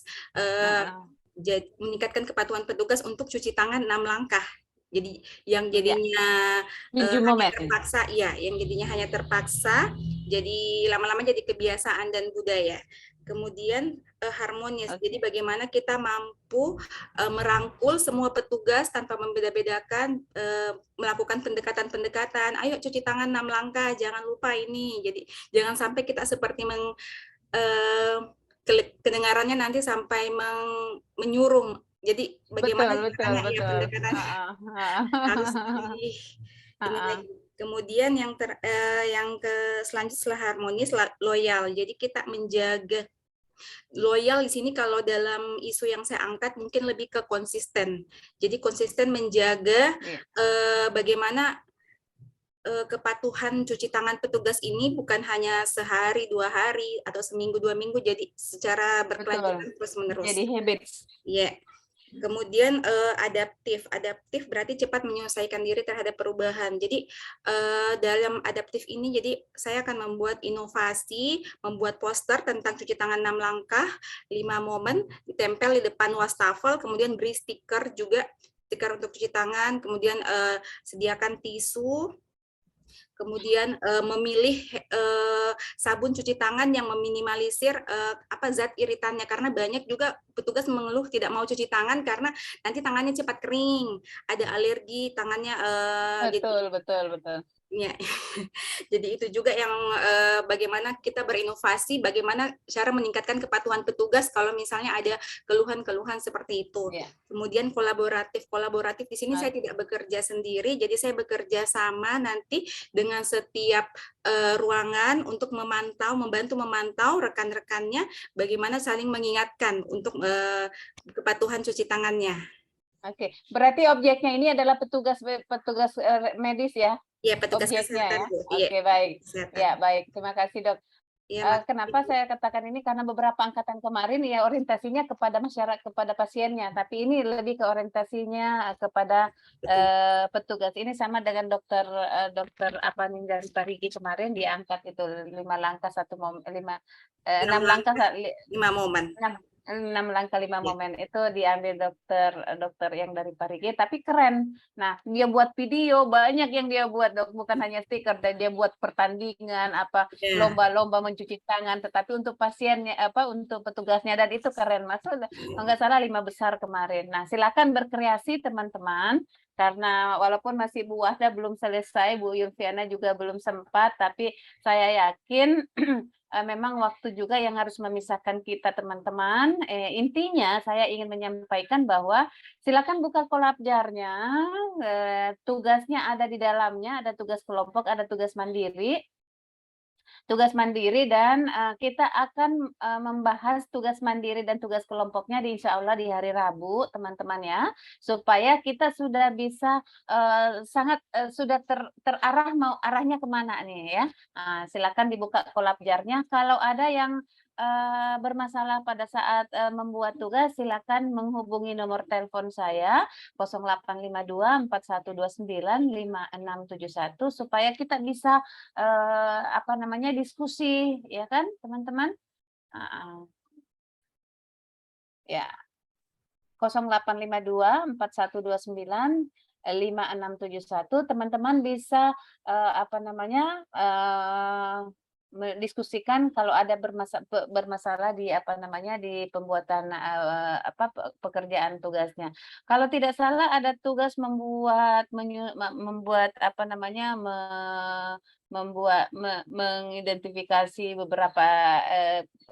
meningkatkan kepatuhan petugas untuk cuci tangan 6 langkah. Jadi yang jadinya hanya terpaksa, yang jadinya hanya terpaksa, jadi lama-lama jadi kebiasaan dan budaya. Kemudian harmonis, jadi bagaimana kita mampu merangkul semua petugas tanpa membeda-bedakan, melakukan pendekatan-pendekatan, ayo cuci tangan 6 langkah, jangan lupa ini. Jadi jangan sampai kita seperti kedengarannya nanti sampai menyurung. Jadi bagaimana Betul, caranya ya betul. pendekatannya harus dibenahi. Kemudian yang selanjutnya setelah harmonis, loyal. Jadi kita menjaga loyal di sini kalau dalam isu yang saya angkat mungkin lebih ke konsisten. Jadi konsisten menjaga bagaimana kepatuhan cuci tangan petugas ini bukan hanya sehari, 2 hari, atau seminggu, 2 minggu, jadi secara berkelanjutan terus-menerus. Jadi habits. Iya. Kemudian adaptif. Adaptif berarti cepat menyelesaikan diri terhadap perubahan. Jadi dalam adaptif ini, jadi saya akan membuat inovasi, membuat poster tentang cuci tangan 6 langkah, 5 momen, ditempel di depan wastafel, kemudian beri stiker juga, stiker untuk cuci tangan, kemudian sediakan tisu, kemudian memilih sabun cuci tangan yang meminimalisir zat iritannya, karena banyak juga petugas mengeluh tidak mau cuci tangan karena nanti tangannya cepat kering, ada alergi tangannya. Betul. Ya. Jadi itu juga yang bagaimana kita berinovasi, bagaimana cara meningkatkan kepatuhan petugas kalau misalnya ada keluhan-keluhan seperti itu. Kemudian kolaboratif di sini saya tidak bekerja sendiri, jadi saya bekerja sama nanti dengan setiap ruangan untuk membantu memantau rekan-rekannya bagaimana saling mengingatkan untuk kepatuhan cuci tangannya. Oke, berarti objeknya ini adalah petugas medis ya? Iya, petugas objeknya kesehatan, ya. Bu. Oke, baik. Kesehatan. Ya, baik. Terima kasih, Dok. Ya, kenapa saya katakan ini? Karena beberapa angkatan kemarin ya orientasinya kepada masyarakat, kepada pasiennya, tapi ini lebih ke orientasinya kepada petugas. Ini sama dengan dokter Apani dari Parigi kemarin diangkat itu 5 langkah 1 momen, 6 langkah 5 momen. 6 langkah 5 momen itu diambil dokter yang dari Parigi, tapi keren. Nah, dia buat video banyak yang dia buat, Dok, bukan hanya stiker, dan dia buat pertandingan lomba-lomba mencuci tangan, tetapi untuk pasiennya untuk petugasnya, dan itu keren. Maksudnya enggak salah 5 besar kemarin. Nah, silakan berkreasi teman-teman, karena walaupun masih Bu Wahda belum selesai, Bu Yulviana juga belum sempat, tapi saya yakin memang waktu juga yang harus memisahkan kita, teman-teman. Intinya saya ingin menyampaikan bahwa silakan buka kolabjarnya, tugasnya ada di dalamnya, ada tugas kelompok, ada tugas mandiri. Dan kita akan membahas tugas mandiri dan tugas kelompoknya insya Allah di hari Rabu, teman-teman ya, supaya kita sudah bisa sudah terarah mau arahnya kemana nih ya. Silakan dibuka kolabjarnya. Kalau ada yang bermasalah pada saat membuat tugas, silakan menghubungi nomor telepon saya 085241295671 supaya kita bisa diskusi, ya kan, teman-teman? Ya. 085241295671, teman-teman bisa mendiskusikan kalau ada bermasalah di di pembuatan pekerjaan tugasnya. Kalau tidak salah ada tugas mengidentifikasi beberapa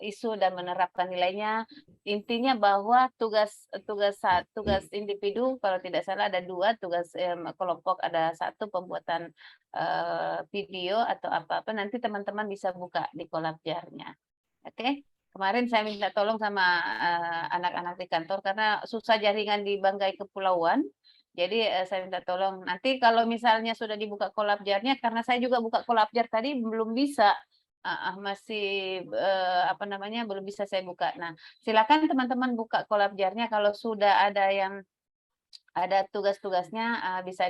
isu dan menerapkan nilainya. Intinya bahwa tugas individu kalau tidak salah ada 2, tugas kelompok ada 1, pembuatan video atau apa-apa, nanti teman-teman bisa buka di kolabjarnya. Oke. Kemarin saya minta tolong sama anak-anak di kantor karena susah jaringan di Banggai Kepulauan. Jadi saya minta tolong nanti kalau misalnya sudah dibuka kolabjarnya, karena saya juga buka kolabjar tadi belum bisa, masih belum bisa saya buka. Nah, silakan teman-teman buka kolabjarnya kalau sudah ada yang ada tugas-tugasnya, bisa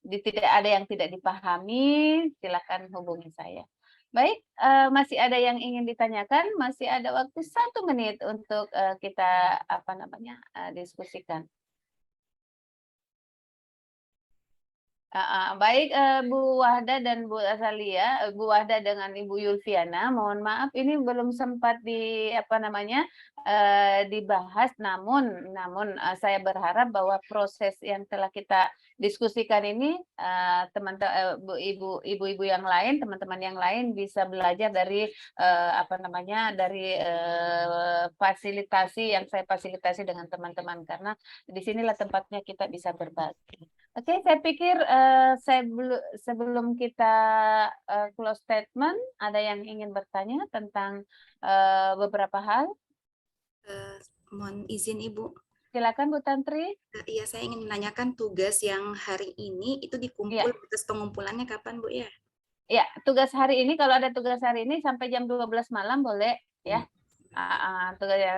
tidak ada yang tidak dipahami, silakan hubungi saya. Baik, masih ada yang ingin ditanyakan? Masih ada waktu 1 menit untuk kita diskusikan. Baik, Bu Wahda dan Bu Azalia, Bu Wahda dengan Ibu Yulviana, mohon maaf ini belum sempat dibahas, namun saya berharap bahwa proses yang telah kita diskusikan ini ibu-ibu yang lain, teman-teman yang lain bisa belajar dari fasilitasi yang saya fasilitasi dengan teman-teman, karena disinilah tempatnya kita bisa berbagi. Oke, saya pikir sebelum kita close statement, ada yang ingin bertanya tentang beberapa hal? Mohon izin Ibu. Silakan Bu Tantri. Iya, saya ingin menanyakan tugas yang hari ini itu dikumpul, terus pengumpulannya kapan Bu ya? Ya, tugas hari ini, kalau ada tugas hari ini sampai jam 12 malam boleh ya.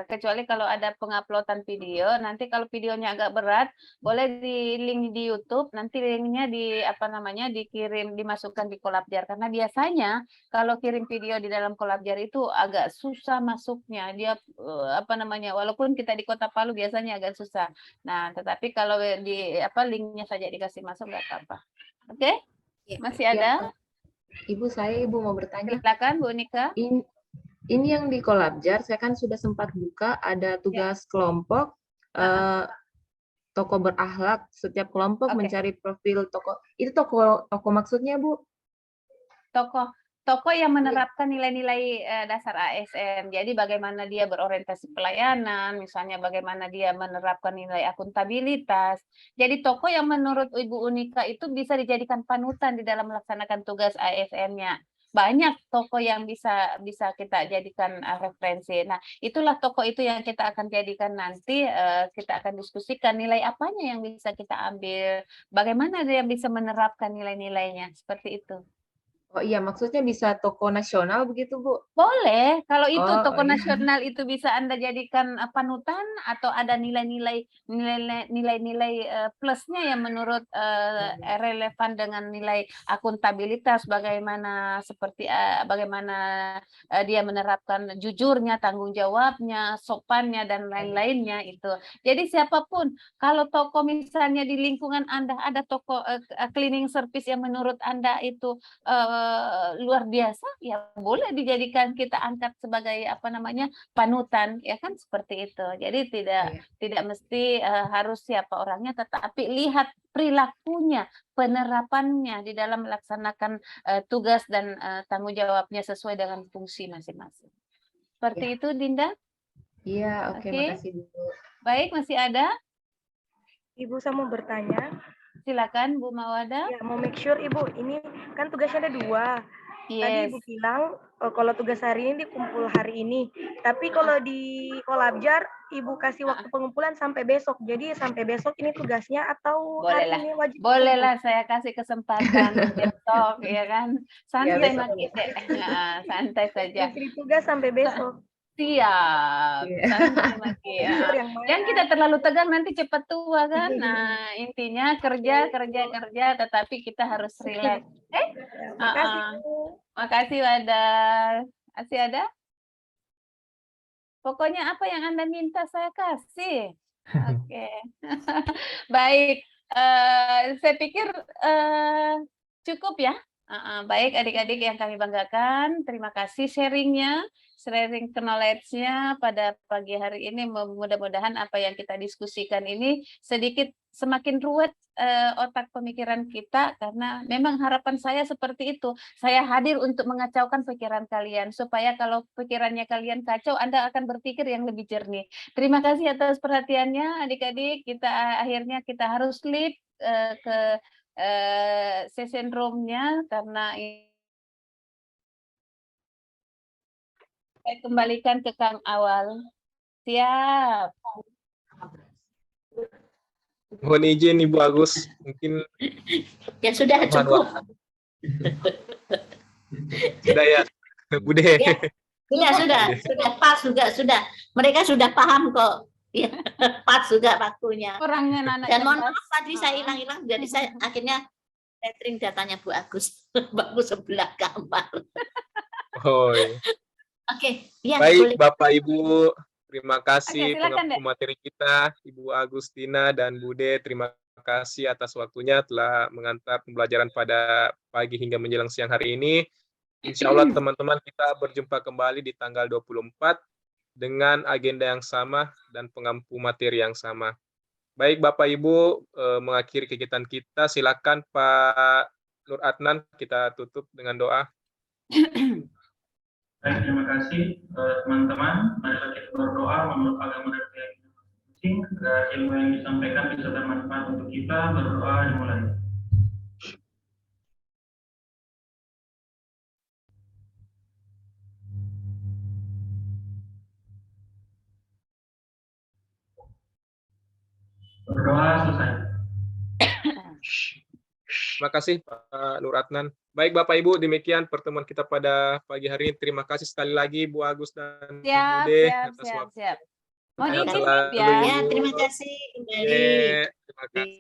Kecuali kalau ada penguploadan video, nanti kalau videonya agak berat, boleh di link di YouTube, nanti linknya dimasukkan di Kolabjar, karena biasanya kalau kirim video di dalam Kolabjar itu agak susah masuknya, dia walaupun kita di Kota Palu biasanya agak susah. Nah, tetapi kalau linknya saja dikasih masuk nggak apa-apa. Oke? Masih ada? Ibu mau bertanya. Silakan Bu Nika. Ini yang di Kolabjar, saya kan sudah sempat buka, ada tugas kelompok, toko berakhlak, setiap kelompok mencari profil toko. Itu toko maksudnya, Bu? Toko yang menerapkan nilai-nilai dasar ASN. Jadi bagaimana dia berorientasi pelayanan, misalnya bagaimana dia menerapkan nilai akuntabilitas. Jadi toko yang menurut Ibu Unika itu bisa dijadikan panutan di dalam melaksanakan tugas ASN-nya. Banyak toko yang bisa kita jadikan referensi. Nah, itulah toko itu yang kita akan jadikan nanti, kita akan diskusikan nilai apanya yang bisa kita ambil, bagaimana dia bisa menerapkan nilai-nilainya, seperti itu. Oh iya, maksudnya bisa toko nasional begitu, Bu? Boleh, kalau itu toko nasional itu bisa Anda jadikan panutan, atau ada nilai-nilai plusnya yang menurut relevan dengan nilai akuntabilitas, bagaimana dia menerapkan jujurnya, tanggung jawabnya, sopannya, dan lain-lainnya itu. Jadi siapapun, kalau toko misalnya di lingkungan Anda ada toko cleaning service yang menurut Anda itu luar biasa, ya boleh dijadikan, kita angkat sebagai panutan, ya kan, seperti itu. Jadi tidak mesti harus siapa orangnya, tetapi lihat perilakunya, penerapannya di dalam melaksanakan tugas dan tanggung jawabnya sesuai dengan fungsi masing-masing. Seperti itu, Dinda? Iya, oke, makasih Bu. Baik, masih ada? Ibu, saya mau bertanya. Silakan Bu Mawada. Ya, mau make sure Ibu, ini kan tugasnya ada 2. Tadi Ibu bilang kalau tugas hari ini dikumpul hari ini. Tapi kalau di Kolabjar Ibu kasih waktu pengumpulan sampai besok. Jadi sampai besok ini tugasnya atau hari ini wajib? Bolehlah, saya kasih kesempatan besok, ya kan. Santai Maki deh. Santai saja. Kasih tugas sampai besok. Siap, santai Maki. Yang kita terlalu tegang nanti cepat tua kan. Nah, intinya kerja, tetapi kita harus rileks. Makasih Wada. Masih ada? Pokoknya apa yang Anda minta saya kasih. Oke. Baik, saya pikir cukup ya. Baik adik-adik yang kami banggakan, terima kasih sharing knowledge-nya pada pagi hari ini. Mudah-mudahan apa yang kita diskusikan ini sedikit semakin ruwet otak pemikiran kita, karena memang harapan saya seperti itu. Saya hadir untuk mengacaukan pikiran kalian, supaya kalau pikirannya kalian kacau, Anda akan berpikir yang lebih jernih. Terima kasih atas perhatiannya adik-adik. Akhirnya kita harus leave ke session room-nya, karena saya kembalikan ke Kang Awal. Siap. Mohon izin Ibu Agus, mungkin ya sudah cukup. Sudah ya, Bude. Ya, sudah pas juga sudah. Mereka sudah paham kok. Ya, pas juga waktunya. Dan mohon maaf tadi saya hilang-hilang, jadi saya akhirnya setting datanya Bu Agus. Bu sebelah kamar. Oh, iya. Oke, ya. Baik, boleh. Bapak Ibu, terima kasih pengampu materi kita, Ibu Agustina dan Bude. Terima kasih atas waktunya telah mengantar pembelajaran pada pagi hingga menjelang siang hari ini. Insya Allah teman-teman kita berjumpa kembali di tanggal 24 dengan agenda yang sama dan pengampu materi yang sama. Baik Bapak Ibu, mengakhiri kegiatan kita, silakan Pak Nur Adnan, kita tutup dengan doa. Baik, terima kasih teman-teman. Marilah kita berdoa menurut agama dan keyakinan masing-masing agar ilmu yang disampaikan bisa bermanfaat untuk kita. Berdoa dimulai. Berdoa selesai. Terima kasih Pak Nur Adnan. Baik Bapak Ibu, demikian pertemuan kita pada pagi hari ini. Terima kasih sekali lagi Bu Agus dan Bu Bude atas waktu. Mohon Sehat izin selalu, ya. Ya, terima kasih kembali terima kasih.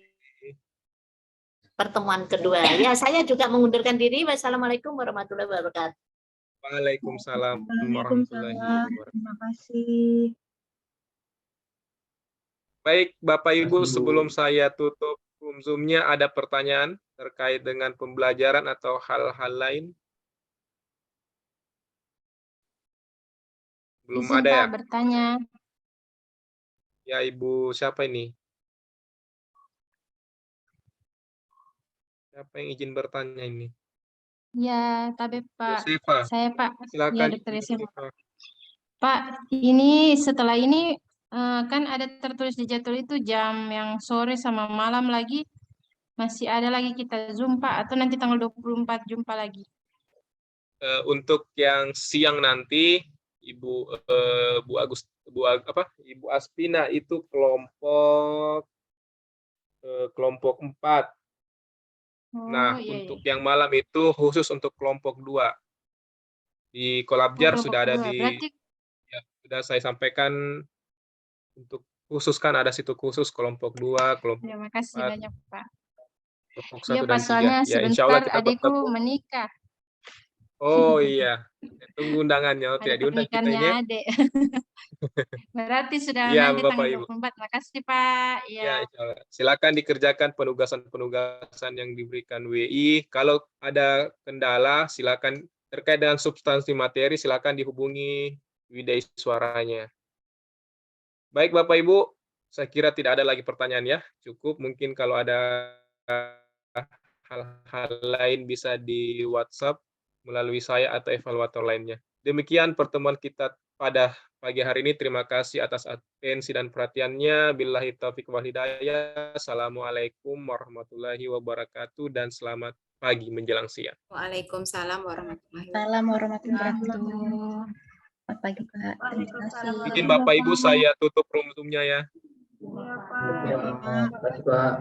pertemuan kedua. Ya, saya juga mengundurkan diri. Wassalamualaikum warahmatullahi wabarakatuh. Waalaikumsalam warahmatullahi wabarakatuh. Terima kasih. Baik Bapak Ibu, sebelum saya tutup Zoom-nya, ada pertanyaan terkait dengan pembelajaran atau hal-hal lain? Belum Izin, ada ya? Pak, bertanya. Ya Ibu, siapa ini? Siapa yang izin bertanya ini? Ya, tapi Pak, Yosefa. saya Pak, ya Silakan. Dokter Yosefa. Yosefa. Pak, ini setelah ini kan ada tertulis di jadwal itu jam yang sore sama malam lagi. Masih ada lagi kita Zoom, Pak, atau nanti tanggal 24 jumpa lagi? Untuk yang siang nanti, Ibu Ibu Aspina itu kelompok 4. Nah, iya, untuk yang malam itu khusus untuk kelompok 2. Di Kolabjar kelompok sudah ada 2. Berarti ya, sudah saya sampaikan untuk khususkan ada situ khusus kelompok 2, kelompok terima kasih 4, banyak, Pak. kelompok 1 Iya, dan Pak, 3. soalnya Ya, insya Allah sebentar kita adikku bertemu. menikah. Oh iya, tunggu undangannya. Ada Tidak diundang kita pernikahannya ini ya. adik. Berarti sudah Iya, nanti Bapak tanggal Ibu. 24. Makasih, Pak. Ya, Ya. insya Allah. Silakan dikerjakan penugasan-penugasan yang diberikan WI. Kalau ada kendala, silakan terkait dengan substansi materi, silakan dihubungi Widai Suaranya. Baik, Bapak Ibu, saya kira tidak ada lagi pertanyaan ya. Cukup mungkin kalau ada hal-hal lain bisa di WhatsApp melalui saya atau evaluator lainnya. Demikian pertemuan kita pada pagi hari ini. Terima kasih atas atensi dan perhatiannya. Billahi taufiq wal hidayah. Assalamualaikum warahmatullahi wabarakatuh dan selamat pagi menjelang siang. Waalaikumsalam warahmatullahi wabarakatuh. Salam warahmatullahi wabarakatuh. Selamat pagi, Pak. Terima kasih. Izin Bapak Ibu saya tutup room Zoom-nya ya. Terima kasih Pak.